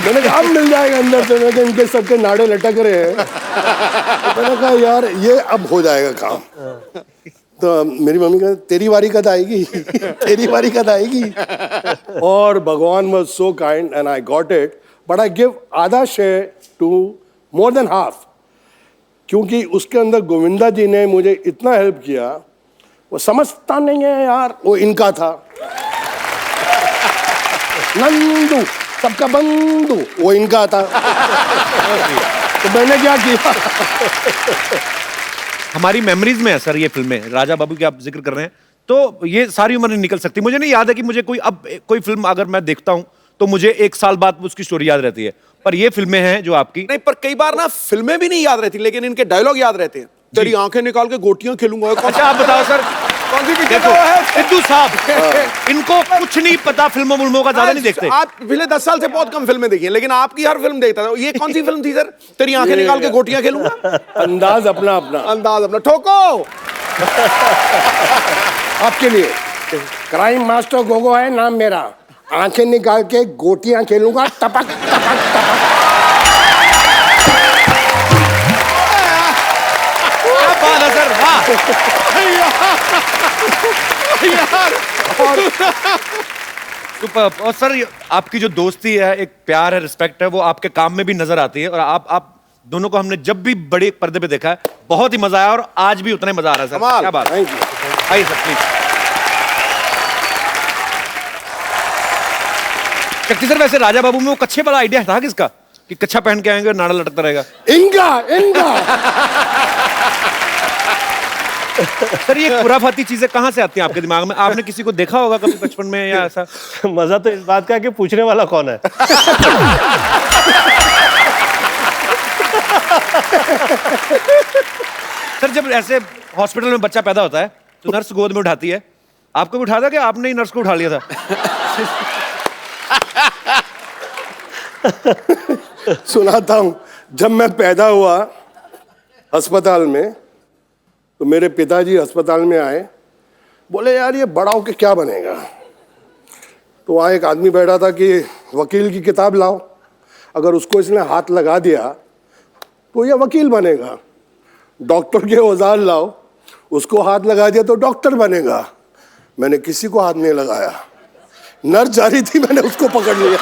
मैंने कहा अब मिल जाएगा अंदर से। मैंने कहा इनके सबके नाड़े लटक रहे हैं। तो मैंने कहा यार ये अब हो जाएगा काम। तो मेरी मम्मी कहती तेरी बारी कब आएगी, तेरी बारी कब आएगी। और भगवान was so kind and I got it, but I give आधा share to more than half, क्योंकि उसके अंदर गोविंदा जी ने मुझे इतना हेल्प किया। वो समझता नहीं है यार, वो इनका था नंदू, सबका बंधु, वो इनका था। तो मैंने क्या किया। हमारी मेमोरीज में है सर ये फिल्में, राजा बाबू की आप जिक्र कर रहे हैं, तो ये सारी उम्र नहीं निकल सकती। मुझे नहीं याद है कि मुझे कोई फिल्म अगर मैं देखता हूं तो मुझे 1 साल बाद उसकी स्टोरी याद रहती है, पर ये फिल्में हैं जो आपकी। नहीं, पर कई बार ना फिल्में भी नहीं याद रहती, लेकिन इनके डायलॉग याद रहते हैं। तेरी आंखें निकाल के गोटियां खेलूंगा। अच्छा आप बताओ सर, कौन सी पिक्चर देखो है? सिद्धू साहब, इनको कुछ नहीं पता, फिल्मों का ज्यादा नहीं देखते। आप पिछले 10 साल से बहुत कम फिल्में देखी हैं, लेकिन आपकी हर फिल्म देखता था। ये कौन सी फिल्म थी सर? तेरी आंखें निकाल के गोटियां खेलूंगा। अंदाज अपना अपना, अंदाज अपना। ठोको। आपके लिए क्राइम मास्टर गोगो है नाम मेरा, आंखें निकाल के गोटियां खेलूंगा, टपक टपक टपक। क्या बात है सर, वाह यार। सुपर्ब। और सर आपकी जो दोस्ती है, एक प्यार है, रिस्पेक्ट है, वो आपके काम में भी नजर आती है। और आप दोनों को हमने जब भी बड़े पर्दे पे देखा है बहुत ही मजा आया, और आज भी उतना ही मजा आ रहा है सर। कमाल। क्या बात। Thank you. आइए सर प्लीज। शक्ति सर, वैसे राजा बाबू में वो कच्छे वाला आइडिया था किसका कि कच्छा पहन के आएंगे और नाड़ा लटकता रहेगा? इनका सर ये खुराफाती चीजें कहाँ से आती हैं आपके दिमाग में? आपने किसी को देखा होगा कभी बचपन में या ऐसा? मजा तो इस बात का है कि पूछने वाला कौन है। सर जब ऐसे हॉस्पिटल में बच्चा पैदा होता है तो नर्स गोद में उठाती है, आपको भी उठा था कि आपने ही नर्स को उठा लिया था? सुनाता हूँ। जब मैं पैदा हुआ अस्पताल में, तो मेरे पिताजी अस्पताल में आए, बोले यार ये बड़ा होके क्या बनेगा। तो वहाँ एक आदमी बैठा था कि वकील की किताब लाओ, अगर उसको इसने हाथ लगा दिया तो ये वकील बनेगा। डॉक्टर के औजार लाओ, उसको हाथ लगा दिया तो डॉक्टर बनेगा। मैंने किसी को हाथ नहीं लगाया, नर्स जा रही थी, मैंने उसको पकड़ लिया।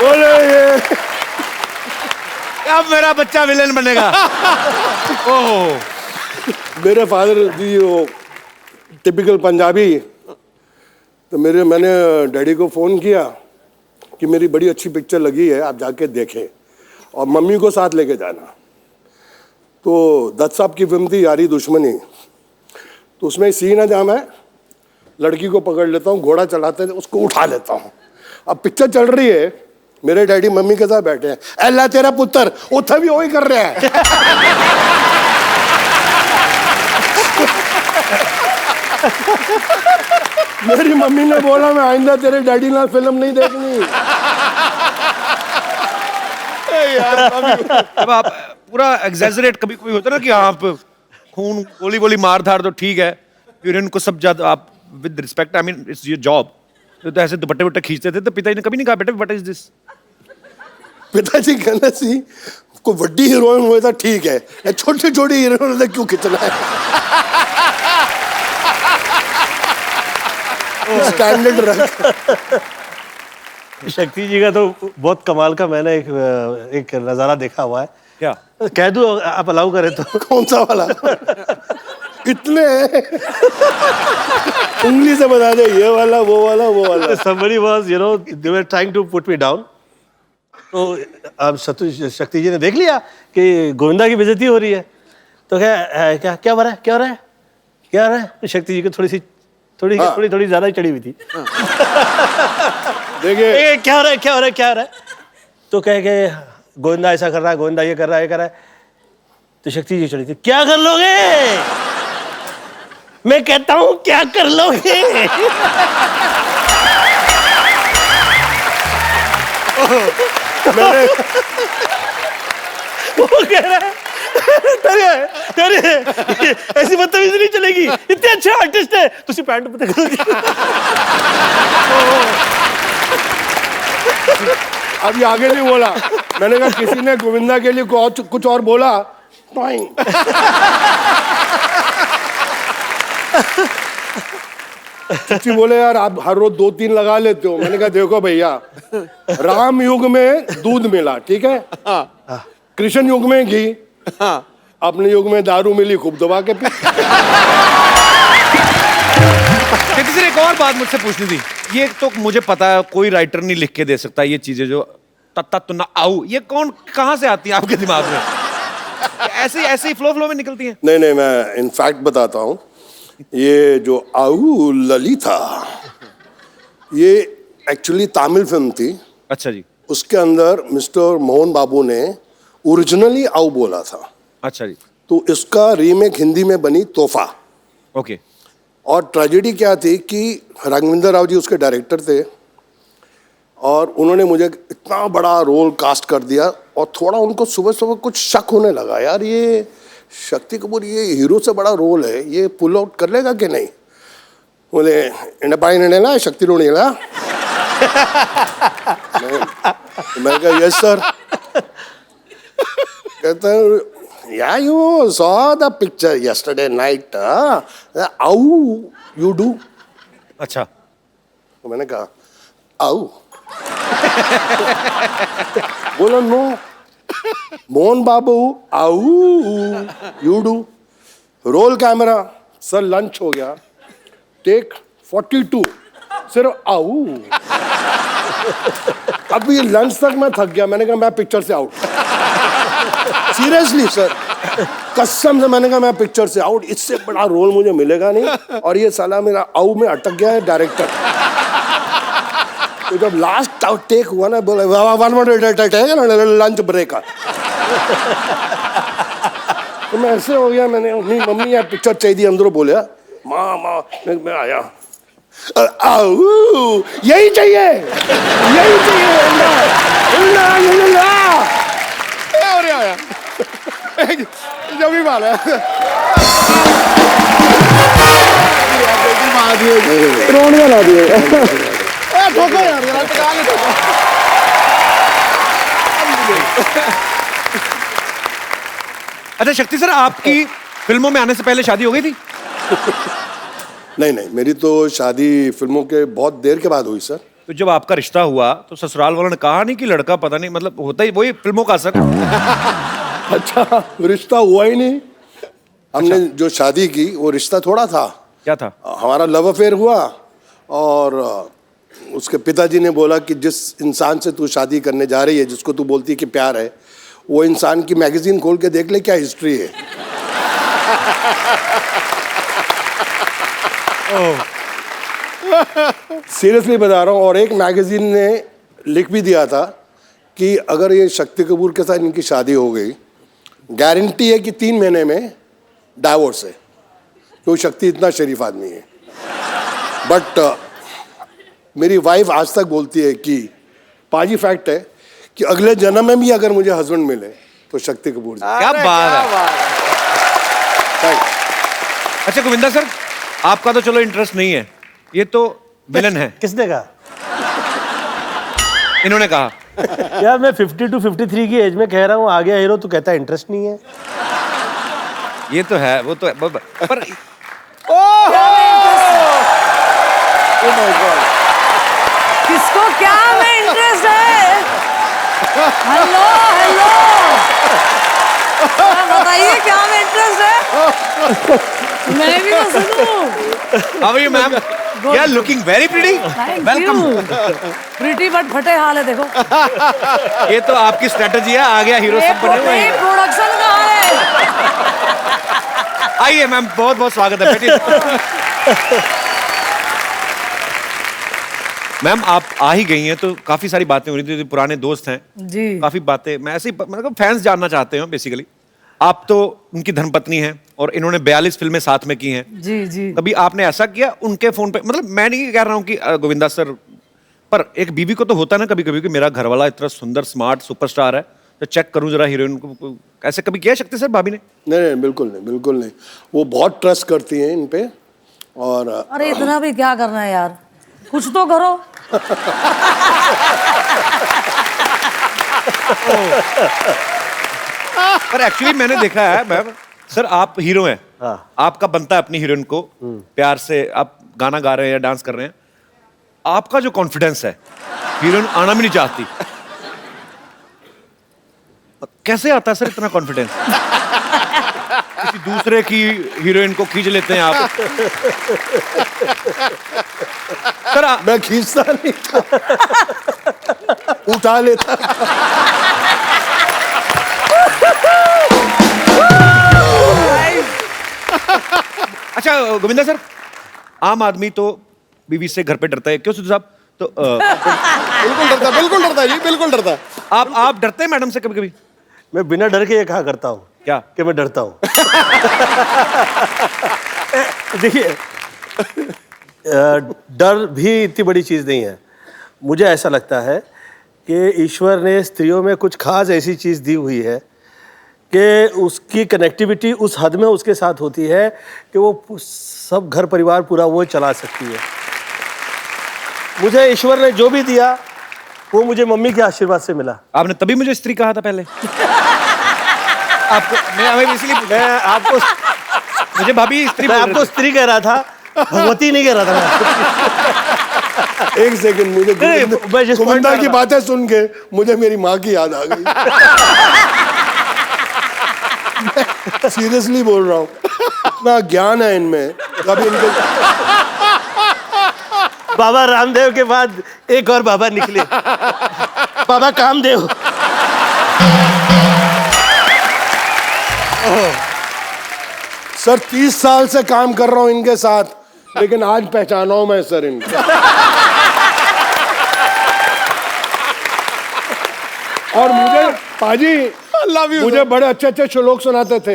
बोले ये अब मेरा बच्चा विलेन बनेगा। ओह, मेरे फादर जी वो टिपिकल पंजाबी, तो मैंने डैडी को फ़ोन किया कि मेरी बड़ी अच्छी पिक्चर लगी है, आप जाके देखें और मम्मी को साथ लेके जाना। तो दत्त साहब की फिल्म थी यारी दुश्मनी, तो उसमें एक सीन है जहाँ मैं लड़की को पकड़ लेता हूँ, घोड़ा चलाते थे उसको उठा लेता हूँ। अब पिक्चर चल रही है, मेरे डैडी मम्मी के साथ बैठे हैं, अल्लाह तेरा पुत्र, उठा भी वही कर रहा है। मेरी मम्मी ने बोला मैं आइंदा तेरे डैडी ना फिल्म नहीं देखनी। जब आप पूरा एग्जैजरेट कभी कभी होता है ना कि आप खून गोली गोली मार धार तो ठीक है, फिर इनको सब ज्यादा आप with respect, I mean it's your job, तो ऐसे दुपट्टे वट्टे खींचते थे, तो पिताजी ने कभी नहीं कहा बेटा व्हाट इज दिस? पिताजी कहना सी कोई वड्डी हीरोइन हुए तो ठीक है, छोटी छोटी हीरोइन ने क्यों खींचना है। स्टैंडर्ड रख। शक्ति जी का तो बहुत कमाल का मैंने एक नज़ारा देखा हुआ है। क्या कह दूं आप अलाउ करें तो? कौन सा वाला? इतने उंगली से बता दे, ये वाला वो वाला वो वाला। Somebody was, you know, they were trying to put me down. तो अब शक्ति जी ने देख लिया कि गोविंदा की बेइज्जती हो रही है, तो क्या क्या हो रहा है, क्या हो रहा है, क्या हो रहा है? तो शक्ति जी को थोड़ी ज्यादा ही चढ़ी हुई थी। देखिए क्या हो रहा है, क्या हो रहा है, क्या हो रहा है? तो कह के गोविंदा ऐसा कर रहा है, गोविंदा ये कर रहा है, ये कर रहा है। तो शक्ति जी चढ़ी थी, क्या कर लोगे? मैं कहता हूं क्या कर लोगे? वो कह रहा है अरे ऐसी बदतमीजी नहीं चलेगी, इतने अच्छे आर्टिस्ट है, तुसी पैंट पता करोगे। अभी आगे नहीं बोला, मैंने कहा किसी ने गोविंदा के लिए कुछ और बोला। चिच्ची बोले यार आप हर रोज 2-3 लगा लेते हो। मैंने कहा देखो भैया, राम युग में दूध मिला, ठीक है, कृष्ण युग में घी, अपने युग में दारू मिली, खूब दबा के पी। किसी ने एक और बात मुझसे पूछनी थी, ये तो मुझे पता है कोई राइटर नहीं लिख के दे सकता ये चीजें जो तत्ता तुन्ना आऊ, ये कौन कहाँ से आती है आपके दिमाग में? ऐसे ही फ्लो में निकलती हैं? नहीं, मैं इनफैक्ट बताता हूँ, ये जो आऊ ललिता, ये एक्चुअली तमिल फिल्म थी। अच्छा जी। उसके अंदर मिस्टर मोहन बाबू ने ओरिजिनली आऊ बोला था। अच्छा जी। तो इसका रीमेक हिंदी में बनी तोहफा। ओके। और ट्रेजेडी क्या थी कि राघवेंद्र राव जी उसके डायरेक्टर थे और उन्होंने मुझे इतना बड़ा रोल कास्ट कर दिया और थोड़ा उनको सुबह सुबह कुछ शक होने लगा, यार ये शक्ति कपूर ये हीरो से बड़ा रोल है, ये पुल आउट कर लेगा कि नहीं। बोले इंडा शक्ति रोणीला। मैं कहा यस सर। कहता है Yeah, you saw the picture yesterday night. How you do? अच्छा। तो मैंने कहा आओ। बोला नो, मोहन बाबू आओ you do. Roll camera, sir lunch हो गया, टेक 42, सिर्फ आओ। अभी लंच तक मैं थक गया, मैंने कहा मैं पिक्चर से आउट। सीरियसली सर, कसम से मैंने कहा मैं पिक्चर से आउट, इससे बड़ा रोल मुझे मिलेगा नहीं। और ये साला मेरा आउ में अटक गया है डायरेक्टर। तो जब लास्ट टेक हुआ ना, बोला लंच ब्रेक। तो मैं ऐसे हो गया, मैंने अपनी मम्मी यार पिक्चर चाहिए अंदरों बोले, माँ माँ मैं आया, यही चाहिए, यही चाहिए। जो भी बात है रोने ला दिए। ठोको यार, जरा टका के ठोको। अच्छा शक्ति सर, आपकी फिल्मों में आने से पहले शादी हो गई थी? नहीं नहीं, मेरी तो शादी फिल्मों के बहुत देर के बाद हुई सर। तो जब आपका रिश्ता हुआ तो ससुराल वालों ने कहा नहीं कि लड़का पता नहीं, मतलब होता ही वही फिल्मों का असर? अच्छा, रिश्ता हुआ ही नहीं। हमने जो शादी की वो रिश्ता थोड़ा था। क्या था? हमारा लव अफेयर हुआ और उसके पिताजी ने बोला कि जिस इंसान से तू शादी करने जा रही है, जिसको तू बोलती है कि प्यार है, वो इंसान की मैगजीन खोल के देख ले क्या हिस्ट्री है। सीरियसली बता रहा हूँ। और एक मैगजीन ने लिख भी दिया था कि अगर ये शक्ति कपूर के साथ इनकी शादी हो गई, गारंटी है कि 3 महीने में डाइवोर्स है, क्योंकि शक्ति इतना शरीफ आदमी है। बट मेरी वाइफ आज तक बोलती है कि पाजी फैक्ट है कि अगले जन्म में भी अगर मुझे हस्बैंड मिले तो शक्ति कपूर जी। क्या बात है। अच्छा गोविंदा सर, आपका तो चलो इंटरेस्ट नहीं है, ये तो विलन है। किसने कहा? इन्होंने कहा। यार मैं 50 to 53 की एज में कह रहा हूँ आ गया हीरो, तो कहता है इंटरेस्ट नहीं है। ये तो है, वो तो है, पर किसको क्या में इंटरेस्ट है? हेलो हेलो, बताइए क्या में इंटरेस्ट है? मैं भी तो सुनूं। How are you ma'am? You are looking very pretty. Welcome. Pretty but फटे हाल है, देखो। ये तो आपकी स्ट्रेटजी है, आ गया हीरो सब बने हुए हैं। प्रोडक्शन कहाँ है? आइए मैम, बहुत बहुत स्वागत है, बैठिए। मैम आप आ ही गई हैं तो काफी सारी बातें हो रही थी, पुराने दोस्त हैं जी। काफी बातें, मैं ऐसे ही मतलब फैंस जानना चाहते हैं बेसिकली। आप तो उनकी धर्मपत्नी हैं और इन्होंने 42 फिल्में साथ में की हैं। जी जी। कभी आपने ऐसा किया उनके फोन पे? मतलब मैं नहीं कह रहा हूँ कि गोविंदा सर, पर एक बीवी को तो होता है ना कभी कभी कि मेरा घरवाला इतना सुंदर स्मार्ट सुपरस्टार है, तो चेक करूं जरा हीरोइन को। ऐसे कभी किया शक्ति सर भाभी ने? नहीं, बिल्कुल नहीं, बिल्कुल नहीं। वो बहुत ट्रस्ट करती हैं इन पे। और अरे इतना भी क्या करना है यार, कुछ तो करो। पर एक्चुअली मैंने देखा है मैम, सर आप हीरो हैं, आपका बनता है अपनी हीरोइन को प्यार से, आप गाना गा रहे हैं या डांस कर रहे हैं, आपका जो कॉन्फिडेंस है, हीरोइन आना भी नहीं चाहती, कैसे आता है सर इतना कॉन्फिडेंस? किसी दूसरे की हीरोइन को खींच लेते हैं आप। सर मैं खींचता नहीं था, उठा लेता। अच्छा गोविंदा सर, आम आदमी तो बीवी से घर पे डरता है, क्यों सिद्धू साहब? तो बिल्कुल डरता है, बिल्कुल डरता है जी, बिल्कुल डरता है। आप डरते हैं मैडम से कभी कभी? मैं बिना डर के ये कहा करता हूँ क्या कि मैं डरता हूँ। देखिए, डर भी इतनी बड़ी चीज़ नहीं है। मुझे ऐसा लगता है कि ईश्वर ने स्त्रियों में कुछ खास ऐसी चीज़ दी हुई है कि उसकी कनेक्टिविटी उस हद में उसके साथ होती है कि वो सब घर परिवार पूरा वो चला सकती है। मुझे ईश्वर ने जो भी दिया वो मुझे मम्मी के आशीर्वाद से मिला। आपने तभी मुझे स्त्री कहा था पहले? आपको मैं इसलिए मैं आपको मुझे भाभी स्त्री मैं आपको स्त्री कह रहा था, भगवती नहीं कह रहा था मैं। एक सेकंड, मुझे गोविंदा की बातें सुन के मुझे मेरी माँ की याद आ गई। सीरियसली बोल रहा हूँ, इतना ज्ञान है इनमें। कभी इनको बाबा रामदेव के बाद एक और बाबा निकले, बाबा कामदेव। सर 30 साल से काम कर रहा हूँ इनके साथ, लेकिन आज पहचाना हूं मैं सर इनको। और मुझे पाजी लव यू मुझे बड़े अच्छे अच्छे श्लोक सुनाते थे।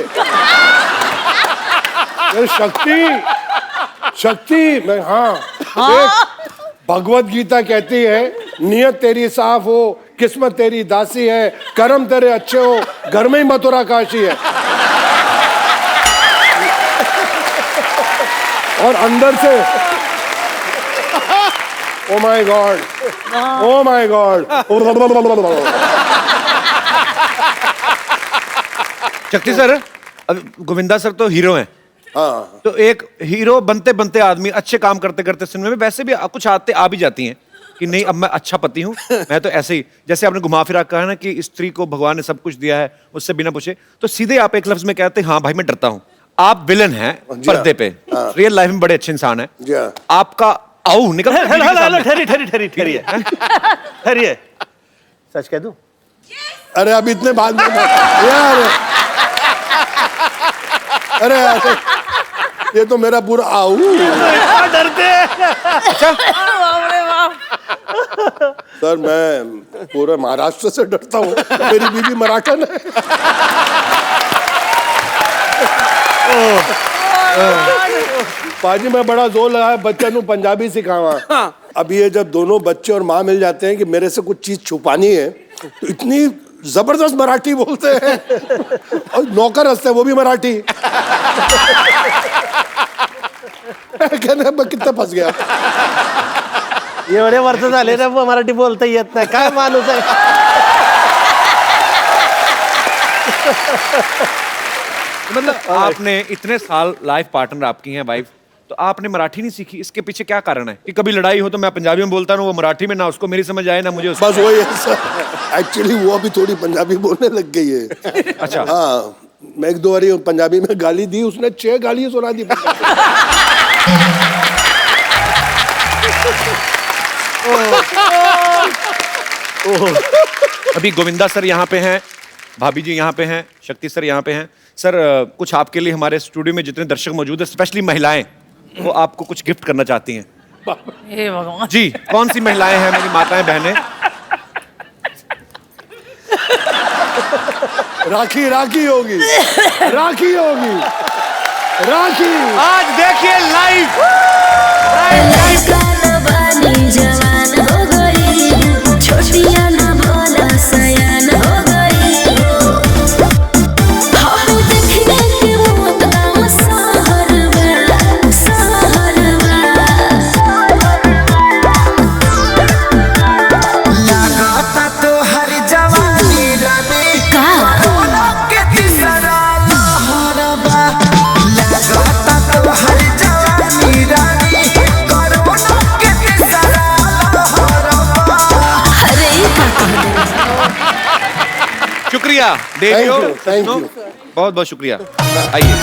ये शक्ति मैं एक भगवत गीता कहती है, नियत तेरी साफ हो, किस्मत तेरी दासी है, कर्म तेरे अच्छे हो, घर में ही मथुरा काशी है। और अंदर से oh my God, oh my God. शक्ति सर, अब गोविंदा सर तो हीरो हैं। हाँ तो एक हीरो बनते बनते आदमी अच्छे काम करते करते सिनेमा में वैसे भी कुछ आते आ भी जाती हैं कि नहीं अब मैं अच्छा पति हूँ, मैं तो ऐसे ही, जैसे आपने घुमा फिरा कहा ना कि स्त्री को भगवान ने सब कुछ दिया है उससे बिना पूछे, तो सीधे आप एक लफ्ज में कहते हैं हाँ भाई मैं डरता हूँ। आप विलन हैं पर्दे पे, रियल लाइफ में बड़े अच्छे इंसान हैं। जी हाँ। आपका आओ निकल ठहरिए, सच कह दूं? अरे अब इतने बाद में यार, अरे यार, ये तो मेरा पूरा आऊ। डरते बाप रे बाप। सर मैं पूरे महाराष्ट्र से डरता हूँ, मेरी बीवी मराठन है। पाजी मैं बड़ा जोर लगाया बच्चे को पंजाबी सिखावा। अब ये जब दोनों बच्चे और माँ मिल जाते हैं कि मेरे से कुछ चीज छुपानी है, तो इतनी जबरदस्त मराठी बोलते हैं और नौकर हंसते हैं वो भी मराठी। कहने मैं कितना फंस गया। एवढे वर्ष झाले ना मराठी बोलता येत नाही, काय माणूस आहे। मतलब आपने इतने साल लाइफ पार्टनर आपकी हैं वाइफ, तो आपने मराठी नहीं सीखी, इसके पीछे क्या कारण है कि कभी लड़ाई हो तो मैं पंजाबी में बोलता हूँ वो मराठी में, ना उसको मेरी समझ आए ना मुझे उसको। बस वही है सर, एक्चुअली वो अभी थोड़ी पंजाबी बोलने लग गई है। अच्छा। हाँ, मैं एक दो बारी पंजाबी में गाली दी, उसने 6 गालियां सुना दी। अभी गोविंदा सर यहाँ पे हैं, भाभी जी यहाँ पे हैं, शक्ति सर यहाँ पे हैं। सर कुछ आपके लिए हमारे स्टूडियो में जितने दर्शक मौजूद हैं, स्पेशली महिलाएं, वो आपको कुछ गिफ्ट करना चाहती हैं। हे भगवान। जी, कौन सी महिलाएं हैं मेरी माताएं बहनें? राखी राखी होगी, राखी होगी, राखी। आज देखिए लाइव जवान हो गई, छोटिया ना भोला सयान हो गई। हाँ देखने के वो गाँव सहरवा, सहरवा। लागता तो हर जवानी रानी कोरोना के तीसरा लहरबा। लागता तो हर जवानी रानी कोरोना के तीसरा लहरबा। अरे ये क्या कह रहे हैं? शुक्रिया देवियो, Thank you. बहुत बहुत शुक्रिया। आइए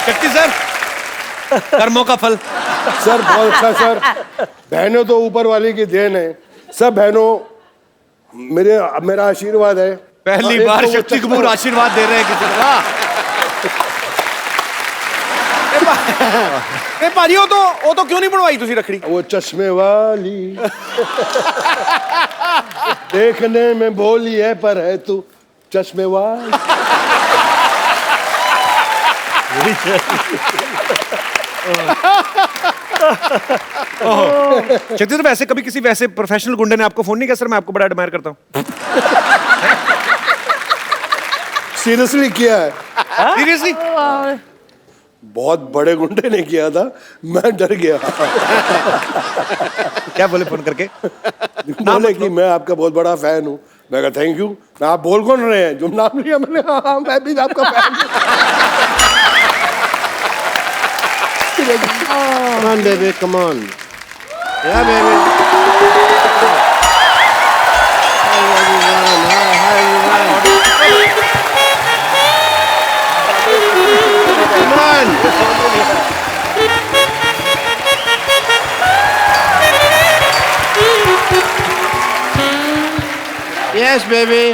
शक्ति सर, कर्मों का फल। सर बहुत अच्छा सर, बहनों तो ऊपर वाले की देन है। सब बहनों मेरा आशीर्वाद है। पहली एक बार तो वो शक्ति कपूर आशीर्वाद दे रहे हैं किसी को। वाह। भाजी वो तो क्यों नहीं बनवाई तुसी रखड़ी? वो चश्मे वाली देखने में भोली है पर है तू चश्मे वाली। शक्ति सर, वैसे कभी किसी वैसे प्रोफेशनल गुंडे ने आपको फोन नहीं किया सर मैं आपको बड़ा एडमायर करता हूँ? सीरियसली किया है, सीरियसली? बहुत बड़े गुंडे ने किया था, मैं डर गया। क्या बोले फोन करके? बोले कि मैं आपका बहुत बड़ा फैन हूँ। मैं कहा थैंक यू। आप बोल कौन रहे हैं? जो नाम लिया मैंने, हाँ मैं भी आपका फैन हूँ। Come on, baby, come on. Yeah, baby. Hi, everyone. Come on. Yes, baby.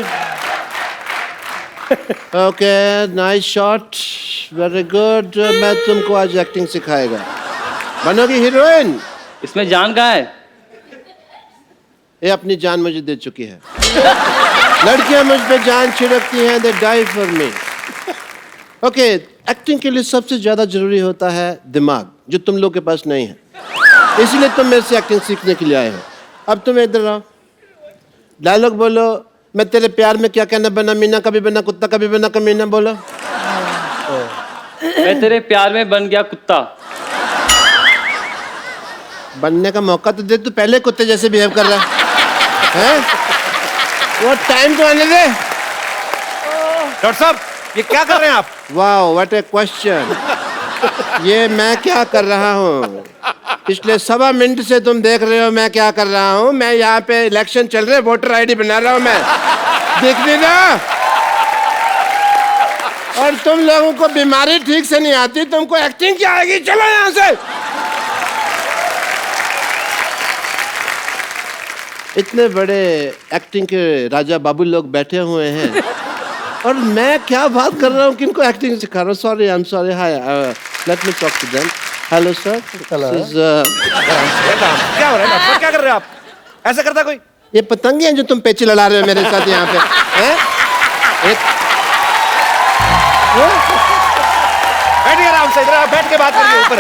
Okay, nice shot. Very good. मैं तुमको आज एक्टिंग सिखाएगा। बनोगी हीरोइन। इसमें जान कहाँ है? ये अपनी जान मुझे दे चुकी है। लड़कियां मुझ पे जान छिड़कती हैं, they die for me. Okay, acting के लिए सबसे ज्यादा जरूरी होता है दिमाग, जो तुम लोग के पास नहीं है। इसलिए तुम मेरे से एक्टिंग सीखने के लिए आए हो। अब तुम इधर आओ, डायलॉग बोलो। मैं तेरे प्यार में क्या कहना बना मीना, कभी बना कुत्ता, कभी बना कमीना। बोलो। मैं तेरे प्यार में बन गया कुत्ता। बनने का मौका तो दे, तू पहले कुत्ते जैसे बिहेव कर रहा है। वो टाइम तो आने दे। डॉक्टर साहब, ये क्या कर रहे हैं आप? वाह, व्हाट ए क्वेश्चन। ये मैं क्या कर रहा हूँ? पिछले 1.25 मिनट से तुम देख रहे हो मैं क्या कर रहा हूँ। मैं यहाँ पे इलेक्शन चल रहे, वोटर आईडी बना रहा हूँ मैं। देखने ना। और तुम लोगों को बीमारी ठीक से नहीं आती, तुमको एक्टिंग क्या आएगी? चलो यहाँ से। इतने बड़े एक्टिंग के राजा बाबू लोग बैठे हुए हैं और मैं क्या बात कर रहा हूँ, किनको एक्टिंग सिखा रहा हूँ। Sorry, I am sorry. Hi, let me talk to them. Hello sir. क्या हो रहा है डॉक्टर? क्या कर रहे हैं आप? ऐसा करता कोई? ये पतंगे हैं जो तुम पेचे लड़ा रहे हो मेरे साथ यहाँ पे, हैं? बैठिए आराम से, इधर आप बैठ के बात करिए ऊपर।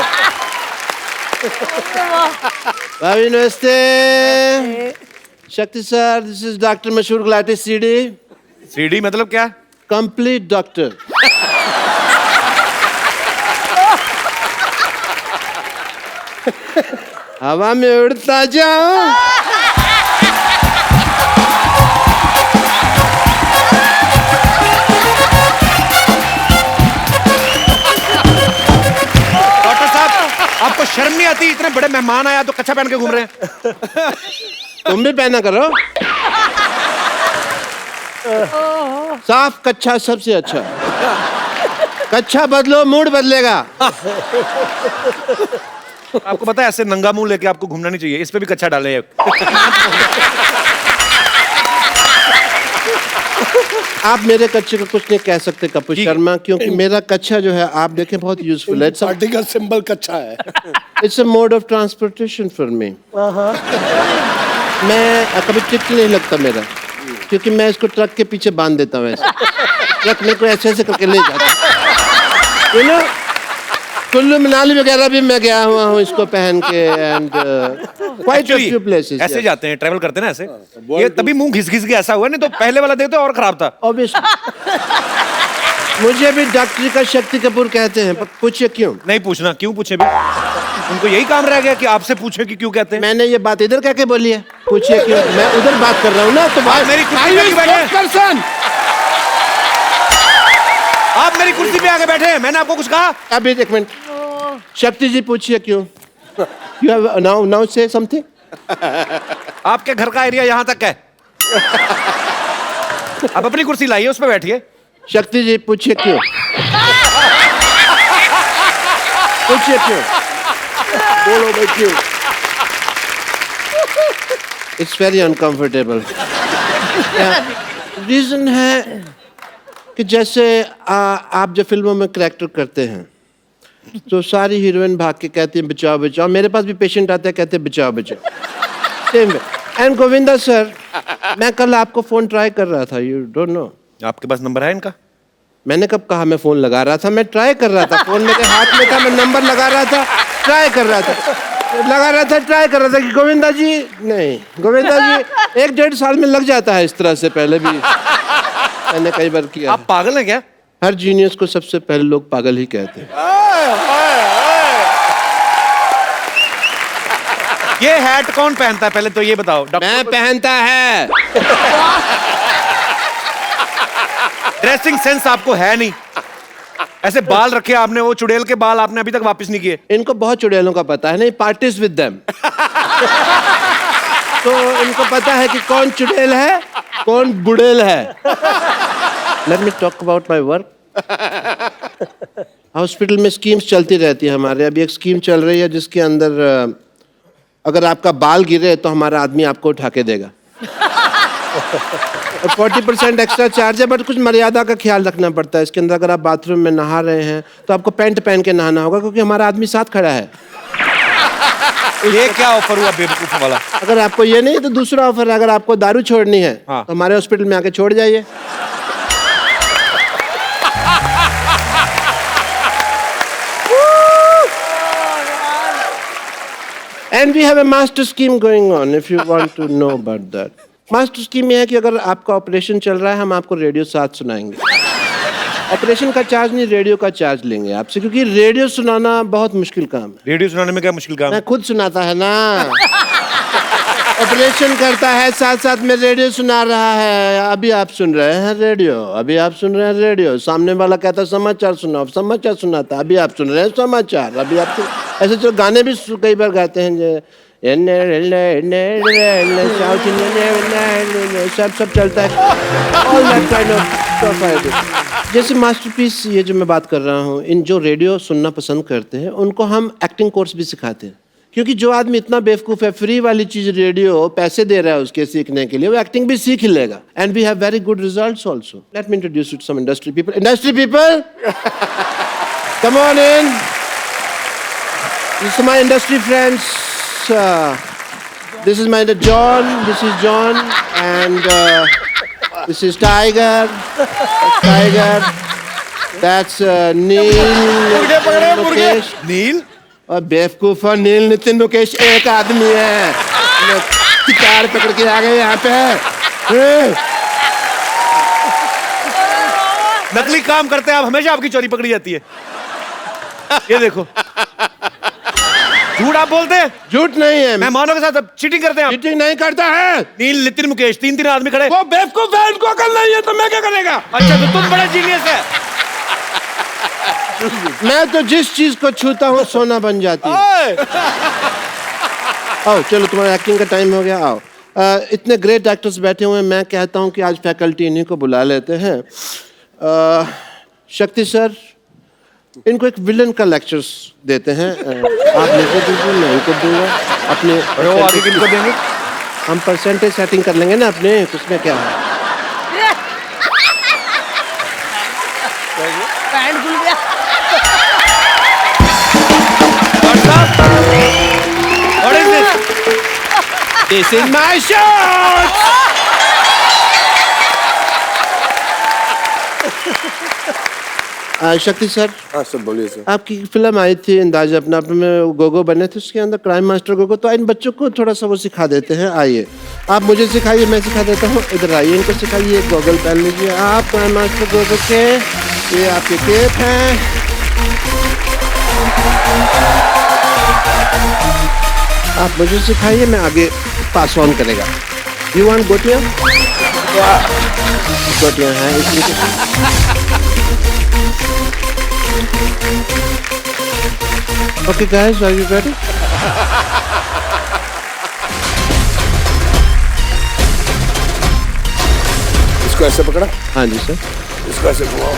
भाभी नमस्ते। शक्ति सर, दिस इज डॉक्टर मशहूर गुलाटी सीडी। सीडी मतलब क्या? Complete doctor. हवा में उड़ता जाओ। डॉक्टर साहब, आपको शर्म नहीं आती? इतने बड़े मेहमान आया तो कच्छा पहन के घूम रहे हैं। तुम भी पहना करो। साफ कच्छा सबसे अच्छा। कच्छा बदलो, मूड बदलेगा। आपको पता है ऐसे नंगा मुंह लेके आपको घूमना नहीं चाहिए। इस पे भी कच्छा डाले हैं। आप मेरे कच्छे को कुछ नहीं कह सकते कपूर शर्मा, क्योंकि मेरा कच्छा जो है आप देखें बहुत यूजफुल है। पार्टी का सिंबल कच्चा है। It's a mode of transportation for me. मैं कभी टिक नहीं लगता मेरा, क्योंकि मैं इसको ट्रक के पीछे बांध देता हूँ। ऐसे ट्रक में कोई ऐसे करके ले जाता। यू नो, कुल्लू मनाली वगैरह भी मैं गया हुआ हूँ इसको पहन के। And quite a few places. ऐसे जाते हैं, ट्रैवल करते हैं ना ऐसे। ये तभी मुंह घिस घिस के ऐसा हुआ, नहीं तो पहले वाला देते और खराब था। ऑब्वियसली। मुझे भी डॉक्टरी का शक्ति कपूर कहते हैं, पर पूछिए क्यों? नहीं पूछना, क्यों पूछे भी? उनको यही काम रह गया कि आपसे पूछे कि क्यों कहते हैं। मैंने ये बात इधर कह के बोली है, पूछिए क्यों? मैं उधर बात कर रहा हूँ ना, तो बात मेरी कुर्सी पे बैठे। आप मेरी कुर्सी पे आके बैठे हैं, मैंने आपको कुछ कहा? अभी एक मिनट। शक्ति जी पूछिए क्यों? You have now say something? आपके घर का एरिया यहाँ तक है। आप अपनी कुर्सी लाइए, उस पर बैठिए। शक्ति जी पूछिए क्यों? पूछिए क्यों? बोलो भाई क्यों? It's very uncomfortable. रीजन है कि जैसे आप जो फिल्मों में करैक्टर करते हैं तो सारी हीरोइन भाग के कहती हैं बचाओ बचाओ। मेरे पास भी पेशेंट आते हैं, कहते हैं बचाओ बचाओ। सेम एंड गोविंदा सर, मैं कल आपको फोन ट्राई कर रहा था। You don't know. आपके पास नंबर है इनका? मैंने कब कहा मैं फोन लगा रहा था? मैं ट्राई कर रहा था। फोन मेरे हाथ में था, मैं नंबर लगा रहा था, ट्राई कर रहा था, ट्राई कर रहा था कि गोविंदा जी नहीं। गोविंदा जी 1-1.5 साल में लग जाता है इस तरह से, पहले भी मैंने कई बार किया। आप पागल हैं क्या? हर जीनियस को सबसे पहले लोग पागल ही कहते हैं। ये हैट कौन पहनता है पहले तो ये बताओ? मैं पहनता है। ड्रेसिंग सेंस आपको है नहीं। ऐसे बाल रखे आपने, वो चुड़ैल के बाल आपने अभी तक वापस नहीं किए। इनको बहुत चुड़ैलों का पता है, नहीं पार्टीज विद देम। तो इनको पता है कि कौन चुड़ैल है, कौन बुड़ैल है। Late me talk about my work. Hospital में स्कीम्स चलती रहती है हमारे। अभी एक स्कीम चल रही है जिसके अंदर अगर आपका बाल गिरे तो हमारा आदमी आपको उठा के देगा। और 40% एक्स्ट्रा चार्ज है, बट कुछ मर्यादा का ख्याल रखना पड़ता है। इसके अंदर अगर आप बाथरूम में नहा रहे हैं तो आपको पैंट पहन के नहाना होगा, क्योंकि हमारा आदमी साथ खड़ा है। ये क्या ऑफर हुआ बेवकूफ वाला? अगर आपको ये नहीं तो दूसरा ऑफर है, अगर आपको दारू छोड़नी है हाँ। तो हमारे हॉस्पिटल में आके छोड़ जाइए। And we have a master scheme going on if you want to know about that. Master scheme ये है कि अगर आपका ऑपरेशन चल रहा है हम आपको रेडियो साथ सुनाएंगे। ऑपरेशन का चार्ज नहीं, रेडियो का चार्ज लेंगे आपसे, क्योंकि रेडियो सुनाना बहुत मुश्किल काम है। रेडियो सुनाने में क्या मुश्किल काम है? मैं खुद सुनाता है ना। ऑपरेशन करता है साथ साथ में रेडियो सुना रहा है। अभी आप सुन रहे हैं रेडियो, अभी आप सुन रहे हैं रेडियो, सामने वाला कहता है समाचार सुनाओ, समाचार सुनाता, अभी आप सुन रहे हैं समाचार, अभी आप ऐसे जो गाने भी कई बार गाते हैं जो सब चलता है। All that kind of stuff I do. जैसे मास्टरपीस ये जो मैं बात कर रहा हूँ, इन जो रेडियो सुनना पसंद करते हैं उनको हम एक्टिंग कोर्स भी सिखाते हैं, क्योंकि जो आदमी इतना बेवकूफ़ है, फ्री वाली चीज़ रेडियो पैसे दे रहा है उसके सीखने के लिए, वो एक्टिंग भी सीख लेगा। And we have very good results also. Let me introduce you to some industry people. Industry people, come on in. This is my industry friends. This is my John. This is John, and this is Tiger. That's Tiger. That's Neil. Mukesh. नील? और बेवकूफ और नील नितिन मुकेश एक आदमी है। Guitar पकड़ के आ गए यहाँ पे। नकली काम करते हैं आप, हमेशा आपकी चोरी पकड़ी जाती है। ये देखो, झूठ आप बोलते हैं। झूठ नहीं है, मेहमानों के साथ चीटिंग करते हैं आप। चीटिंग नहीं करता है। नील, नितिन, मुकेश, तीन आदमी खड़े। वो बेवकूफ है, इनको अकल नहीं है तो मैं क्या करेगा? अच्छा, तो तुम बड़ा जीनियस है। मैं तो जिस चीज को छूता हूँ सोना बन जाती है। आओ चलो, तुम्हारा एक्टिंग का टाइम हो गया, आओ। इतने ग्रेट एक्टर्स बैठे हुए हैं, मैं कहता हूँ कि आज फैकल्टी इन्हीं को बुला लेते हैं। शक्ति सर, इनको एक विलन का लेक्चर्स देते हैं। आप लेके दीजिए, मैं इनको दूंगा। अपने वो आगे किनको देंगे? हम परसेंटेज सेटिंग कर लेंगे ना अपने, उसमें क्या है। पैंट खुल गया। What is this? This is my shot! शक्ति सर। हाँ सर, बोलिए सर। आपकी फिल्म आई थी अंदाज़ अपना अपने में, गोगो बने थे, उसके अंदर क्राइम मास्टर गोगो। तो इन बच्चों को थोड़ा सा वो सिखा देते हैं। आइए, आप मुझे सिखाइए, मैं सिखा देता हूँ। इधर आइए, इनको सिखाइए। गॉगल पहन लीजिए आप क्राइम मास्टर गोगो के। ये आपके केप हैं। आप मुझे सिखाइए, मैं आगे पास ऑन करेगा। यू वांट गोटियाँ? गोटियाँ हैं इसलिए। Okay guys, are you ready? इसको ऐसे पकड़ा, हाँ जी सर। इसको ऐसे घुमाओ,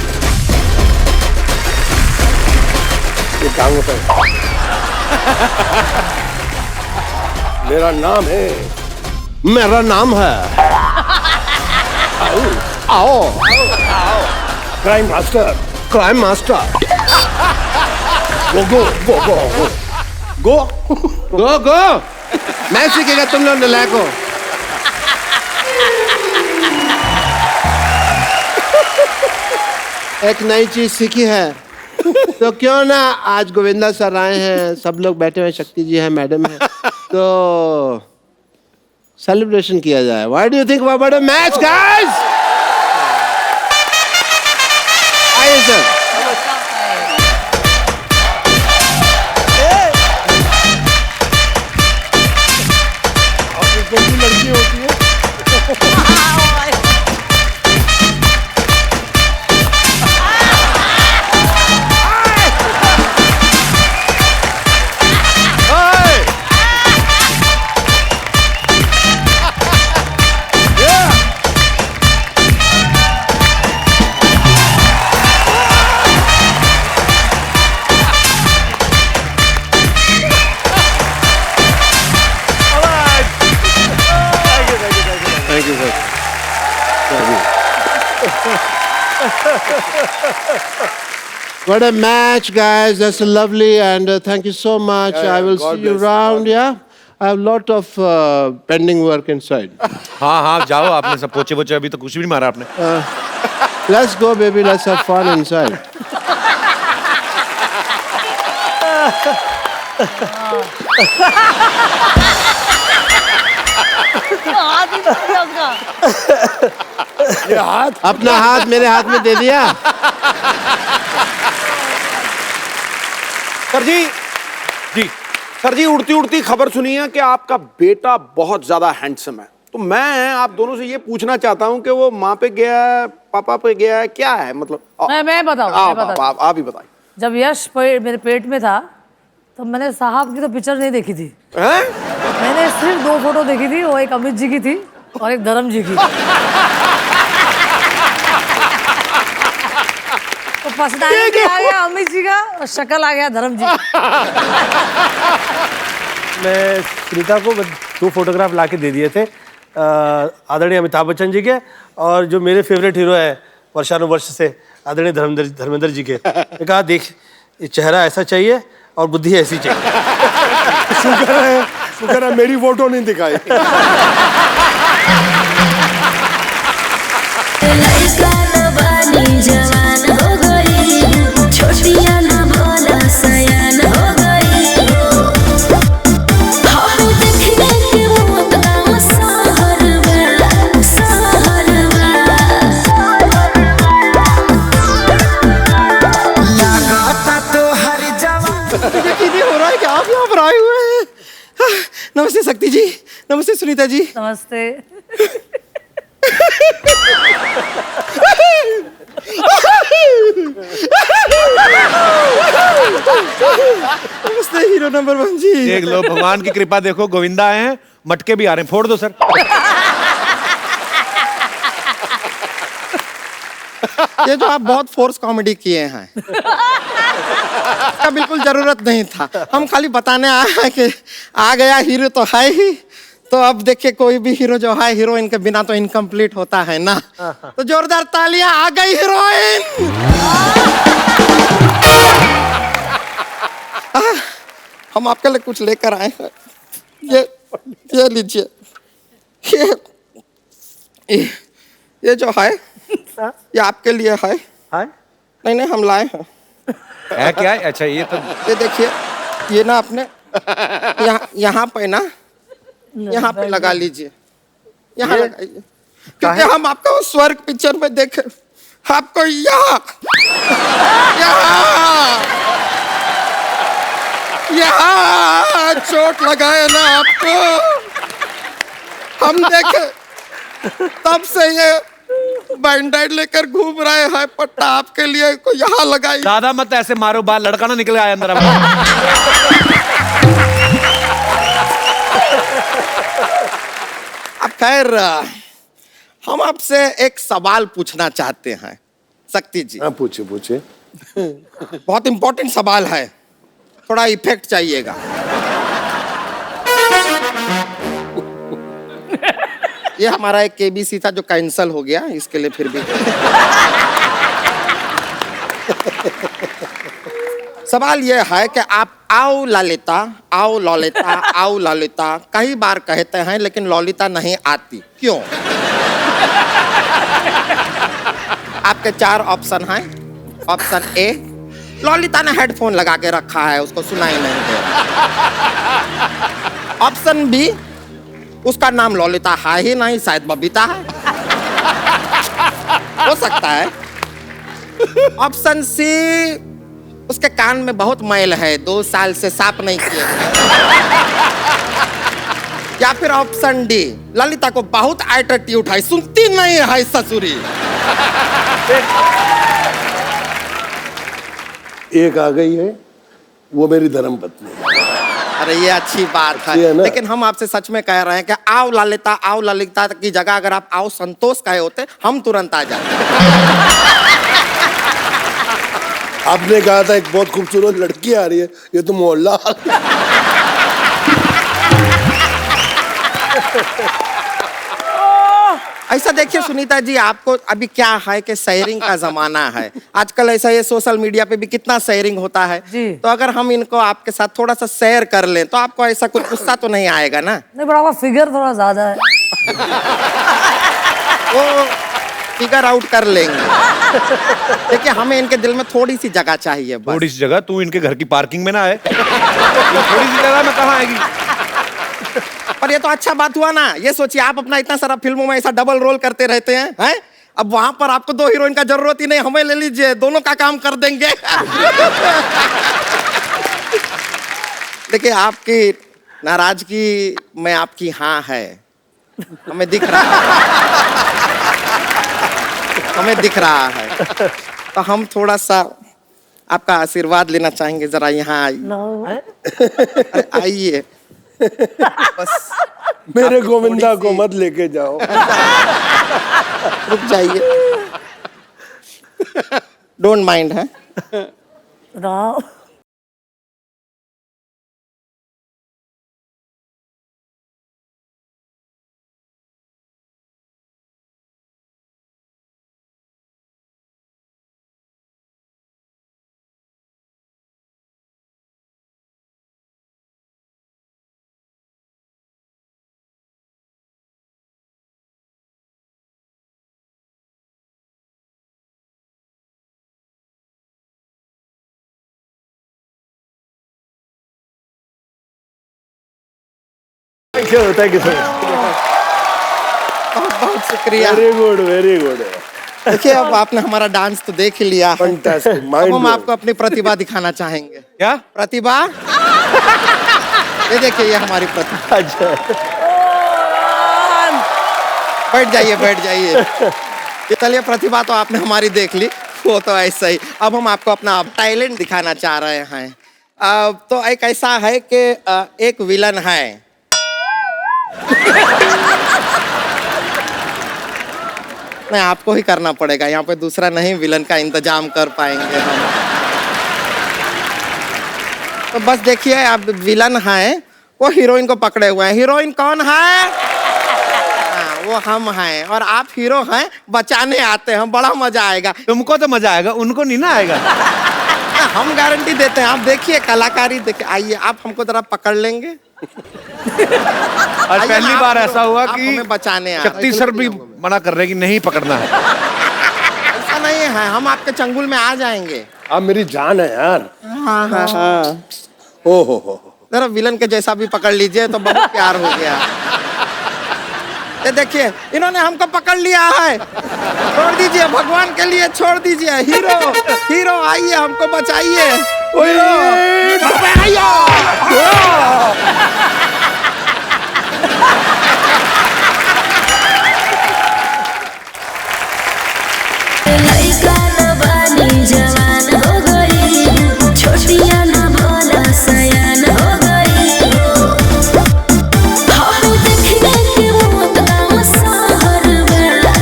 ये काम होता है। मेरा नाम है, मेरा नाम है आओ crime master. Crime master. Go go go go go go. Go go. मैं सीखेगा, तुम लोग नलायक हो। एक नई चीज सीखी है तो क्यों ना आज गोविंदा सर आए हैं, सब लोग बैठे हुए, शक्ति जी है, मैडम है, तो सेलिब्रेशन किया जाए। What do you think about a match guys? आइए सर। लड़की होती है। Thank you, sir. What a match, guys. That's lovely, and thank you so much. Yeah, I will God see you bless you. around. Yeah, I have lot of pending work inside. हाँ हाँ जाओ, आपने सब पोचे वोचे अभी तो कुछ भी नहीं मारा आपने। Let's go, baby. Let's have fun inside. हाथ ही टूट गया उसका। ये हाथ अपना हाथ मेरे हाथ में दे दिया। सर जी सर जी, उड़ती उड़ती खबर सुनी है कि आपका बेटा बहुत ज्यादा हैंडसम है। तो मैं आप दोनों से ये पूछना चाहता हूँ कि वो माँ पे गया है, पापा पे गया है, क्या है मतलब? मैं बताऊँ आप ही बताइए। जब यश मेरे पेट में था तो मैंने साहब की तो पिक्चर नहीं देखी थी। हैं? मैंने सिर्फ 2 फोटो देखी थी, वो एक अमित जी की थी और एक धर्म जी की। तो पर्सनैलिटी आ गया अमित जी का और शक्ल आ गया धर्म जी। मैं सुनीता को 2 फोटोग्राफ ला के दे दिए थे, आदरणीय अमिताभ बच्चन जी के, और जो मेरे फेवरेट हीरो है वर्षानुवर्ष से आदरणीय धर्मेंद्र जी के। मैं कहा देख, ये चेहरा ऐसा चाहिए और बुद्धि ऐसी चाहिए। शुक्र है मेरी फोटो नहीं दिखाई। लड़का न बनी जवान हो गई, छोटिया न बोला सयान हो गई। हम देखने के मौत गाँव सहरवा, सहरवा। लगाता तो हर जवान। हो रहा है कि आप यहाँ पर आए हुए हैं? नमस्ते शक्ति जी, नमस्ते सुनीता जी। नमस्ते। नमस्ते हीरो नंबर 1 जी। देख लो, भगवान की कृपा देखो, गोविंदा आए हैं, मटके भी आ रहे हैं, फोड़ दो सर। ये जो आप बहुत फोर्स कॉमेडी किए हैं इसका बिल्कुल जरूरत नहीं था। हम खाली बताने आए हैं कि आ गया हीरो तो है ही, तो अब देखिए कोई भी हीरो जो है हीरोइन के बिना तो इनकम्प्लीट होता है ना। तो जोरदार तालियां, आ गई हीरोइन। हम आपके लिए कुछ लेकर आए हैं। ये लीजिए, ये जो है ये आपके लिए है। नहीं नहीं, हम लाए हैं। है क्या है? अच्छा ये तो ये देखिए, ये ना आपने यहाँ पे ना, यहाँ पे लगा लीजिए, यहाँ लगाइए, क्योंकि हम आपको स्वर्ग पिक्चर में देखे, आपको यहाँ यहाँ चोट लगाए ना आपको, हम देखे, तब से ये बैंडेड लेकर घूम रहे हैं। पट्टा आपके लिए को यहाँ लगाई। ज्यादा मत ऐसे मारो, बाल लड़का ना निकले आए अंदर। अब खैर, हम आपसे एक सवाल पूछना चाहते हैं शक्ति जी। हाँ पूछे पूछे। बहुत इंपॉर्टेंट सवाल है, थोड़ा इफेक्ट चाहिएगा। ये हमारा एक केबीसी था जो कैंसिल हो गया, इसके लिए फिर भी सवाल ये है कि आप आओ ललिता, आओ ललिता, आओ ललिता कई बार कहते हैं लेकिन ललिता नहीं आती, क्यों? आपके 4 ऑप्शन हैं। ऑप्शन ए, ललिता ने हेडफोन लगा के रखा है, उसको सुनाई नहीं दे रहा। ऑप्शन बी, उसका नाम ललिता है ही नहीं, शायद बबीता है, हो सकता है। ऑप्शन सी, उसके कान में बहुत मैल है, 2 साल से साफ नहीं किए। या फिर ऑप्शन डी, ललिता को बहुत एटीट्यूड है, सुनती नहीं है ससुरी। एक आ गई है, वो मेरी धर्मपत्नी है। अरे ये अच्छी बात है, लेकिन हम आपसे सच में कह रहे हैं कि आओ ललिता की जगह अगर आप आओ संतोष कहे होते, हम तुरंत आ जाते। आपने कहा था एक बहुत खूबसूरत लड़की आ रही है, ये तो मोहल्ला। ऐसा देखिए सुनीता जी, आपको अभी क्या है कि शेयरिंग का जमाना है आजकल। ऐसा ये सोशल मीडिया पे भी कितना शेयरिंग होता है जी। तो अगर हम इनको आपके साथ थोड़ा सा शेयर कर लें तो आपको ऐसा कुछ गुस्सा तो नहीं आएगा ना? नहीं, बड़ा फिगर थोड़ा ज्यादा है। वो फिगर आउट कर लेंगे। देखिए हमें इनके दिल में थोड़ी सी जगह चाहिए बस। थोड़ी सी जगह? तू इनके घर की पार्किंग में ना आए। थोड़ी सी जगह में कहाँ आएगी? पर ये तो अच्छा बात हुआ ना। ये सोचिए आप अपना इतना सारा फिल्मों में ऐसा डबल रोल करते रहते हैं, अब वहां पर आपको 2 हीरोइन का जरूरत ही नहीं, हमें ले लीजिए, दोनों का काम कर देंगे। देखिए आपकी नाराजगी में आपकी हाँ है, हमें दिख रहा है, हमें दिख रहा है। तो हम थोड़ा सा आपका आशीर्वाद लेना चाहेंगे, जरा यहाँ आइए। आइए बस। मेरे गोविंदा को मत लेके जाओ। रुक जाइए, डोंट माइंड है। राव। Thank you sir. बहुत बहुत शुक्रिया। Very good, very good. देखिए अब आपने हमारा डांस तो देख ही लिया है। फैंटास्टिक, अब माइंड हम आपको अपनी प्रतिभा दिखाना चाहेंगे। क्या प्रतिभा? ये देखिए, ये हमारी प्रतिभा। अच्छा, बैठ जाइए, बैठ जाइए। ये चलिए, प्रतिभा तो आपने हमारी देख ली, वो तो ऐसा ही। अब हम आपको अपना टैलेंट दिखाना चाह रहे हैं। तो एक ऐसा है कि एक विलन है। नहीं, आपको ही करना पड़ेगा, यहाँ पे दूसरा नहीं विलन का इंतजाम कर पाएंगे हम। तो बस देखिए, आप विलन हैं, वो हीरोइन को पकड़े हुए हैं। हीरोइन कौन है? वो हम हैं, और आप हीरो हैं, बचाने आते हैं। बड़ा मजा आएगा। तुमको तो मजा आएगा, उनको नहीं ना आएगा। हम गारंटी देते हैं। आप देखिए कलाकारी, देखिए। आइए, आप हमको जरा पकड़ लेंगे। आज पहली बार ऐसा हुआ कि हमें बचाने आए। शक्ति सर भी मना कर रहे हैं कि नहीं पकड़ना है। ऐसा नहीं है, हम आपके चंगुल में आ जाएंगे। आप मेरी जान है यार। हाँ हाँ हाँ। ओ हो। जरा विलन के जैसा भी पकड़ लीजिए तो बहुत प्यार हो गया। ये देखिए, इन्होंने हमको पकड़ लिया है। छोड़ दीजिए, भगवान के लिए छोड़ दीजिए। हीरो, हीरो आइए, हमको बचाइए। लइका न बानी जवान हो गई, छोटिया न भोला सयान हो गई। हम देखने के मौत गाँव सहरवा।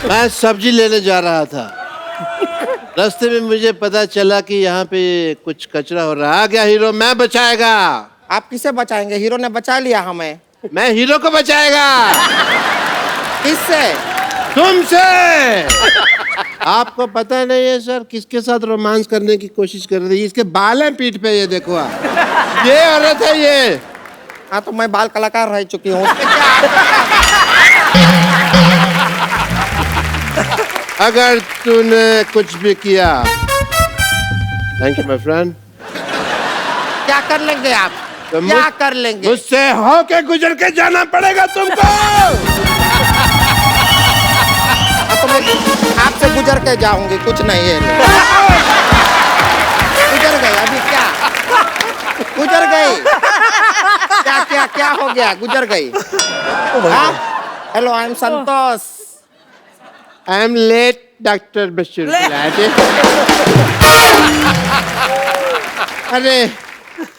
मैं सब्जी लेने जा रहा था, रास्ते में मुझे पता चला कि यहाँ पे कुछ कचरा हो रहा है। आ गया हीरो, मैं बचाएगा। आप किसे बचाएंगे? हीरो ने बचा लिया हमें। मैं हीरो को बचाएगा। किससे? तुमसे। आपको पता नहीं है सर किसके साथ रोमांस करने की कोशिश कर रही है? इसके बाल हैं पीठ पे, ये देखो आप। ये औरत है ये। हाँ, तो मैं बाल कलाकार रह चुकी हूँ। अगर तूने कुछ भी किया, थैंक यू माय फ्रेंड। क्या कर लेंगे आप? तो क्या कर लेंगे? मुझसे होके गुजर के जाना पड़ेगा तुमको। तो मैं आपसे गुजर के जाऊंगी, कुछ नहीं है। गुजर गई अभी, क्या गुजर गई? क्या क्या क्या हो गया? गुजर गई। Hello, I am Santosh. I am late doctor Bashir. अरे,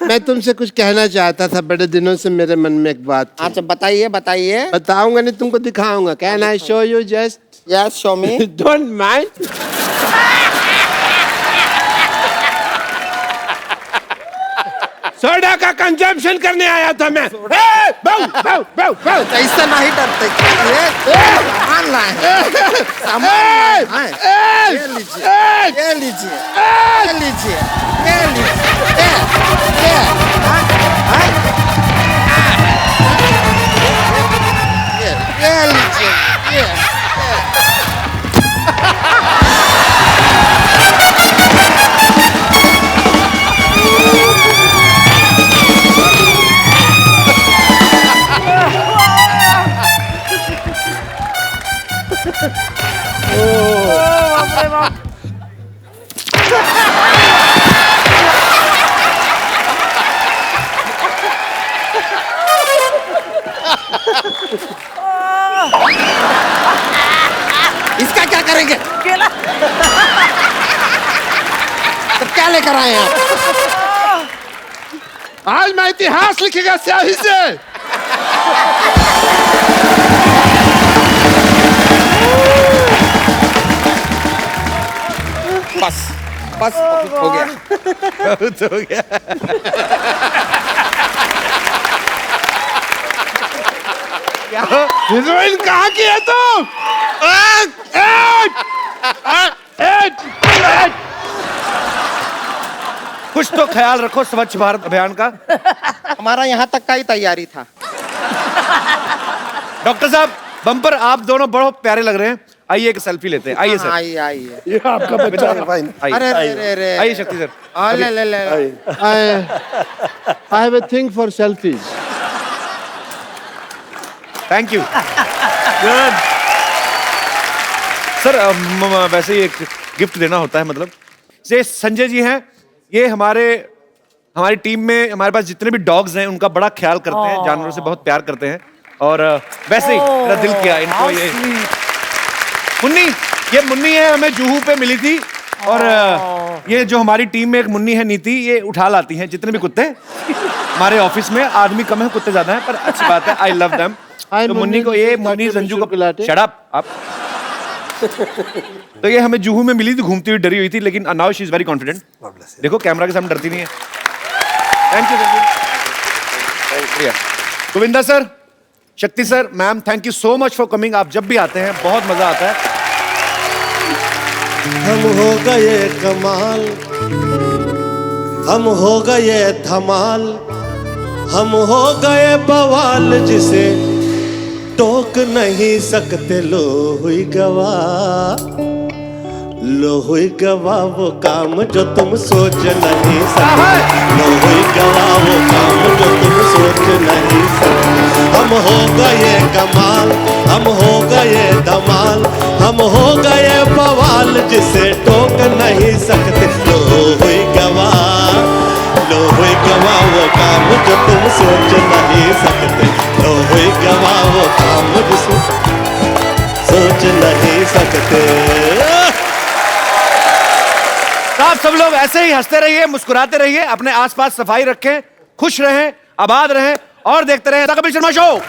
मैं तुमसे कुछ कहना चाहता था, बड़े दिनों से मेरे मन में एक बात थी। अच्छा, बताइए बताइए। बताऊंगा नहीं, तुमको दिखाऊंगा। Can I show you just? Yes, show me. Don't mind. Soda का कंजम्पशन करने आया था मैं। बाऊ, बाऊ, बाऊ, बाऊ। ऐसा नहीं डरते। सामान लाए हैं। सामान लाए हैं। ये लीजिए, ये लीजिए, ये लीजिए, ये लीजिए, ये, हाँ, हाँ। ये लीजिए, ये। इसका क्या करेंगे? केला। तो क्या लेकर आए हैं आप? आज मैं इतिहास लिखेगा स्याही से। बस बस हो गया। बहुत हो गया। हीरोइन कहाँ की है तुम? कुछ तो ख्याल रखो स्वच्छ भारत अभियान का। हमारा यहाँ तक का ही तैयारी था। डॉक्टर साहब, बम्पर आप दोनों बहुत प्यारे लग रहे हैं। आइए एक सेल्फी लेते हैं। आइए सर। आइए, आइए। ये आपका बच्चा है। आइए। अरे, अरे, अरे, अरे। आइए शक्ति सर। ले, ले, ले। I have a thing for selfies. Thank you. Good sir. वैसे ही एक गिफ्ट देना होता है, मतलब ये संजय जी हैं, ये हमारी टीम में हमारे पास जितने भी डॉग्स हैं उनका बड़ा ख्याल करते हैं, जानवरों से बहुत प्यार करते हैं। और वैसे ही मेरा दिल किया इनको ये मुन्नी, ये मुन्नी है, हमें जुहू पे मिली थी। और ये जो हमारी टीम में एक मुन्नी है नीति, ये उठा लाती हैं जितने भी कुत्ते। हमारे ऑफिस में आदमी कम है, कुत्ते ज्यादा हैं, पर अच्छी बात है। I love them. तो मुन्नी को ये मुन्नी संजू को शट अप आप। तो ये हमें जुहू में मिली थी, घूमती हुई डरी हुई थी, लेकिन now she is very confident. देखो कैमरा के सामने डरती नहीं है। Thank you, thank you. Govinda sir, Shakti sir, ma'am, thank you so much for coming. आप जब भी आते हैं बहुत मजा आता है। हम हो गए कमाल, हम हो गए धमाल, हम हो गए बवाल, जिसे टोक नहीं सकते। लो हुई गवाह, लो हुई गवाह वो काम जो तुम सोच नहीं सकते। लो हुई गवाह वो काम जो तुम सोच नहीं सकते। हम हो गए कमाल, हम हो गए धमाल, हम हो गए बवाल, जिसे टोक नहीं सकते। लो हुई गवाह, लो हुई गवाह वो काम जो तुम सोच नहीं सकते। लो हुई गवाह वो काम जिसे सोच नहीं सकते। आप सब लोग ऐसे ही हंसते रहिए, मुस्कुराते रहिए, अपने आसपास सफाई रखें, खुश रहें, आबाद रहें और देखते रहें द कपिल शर्मा शो।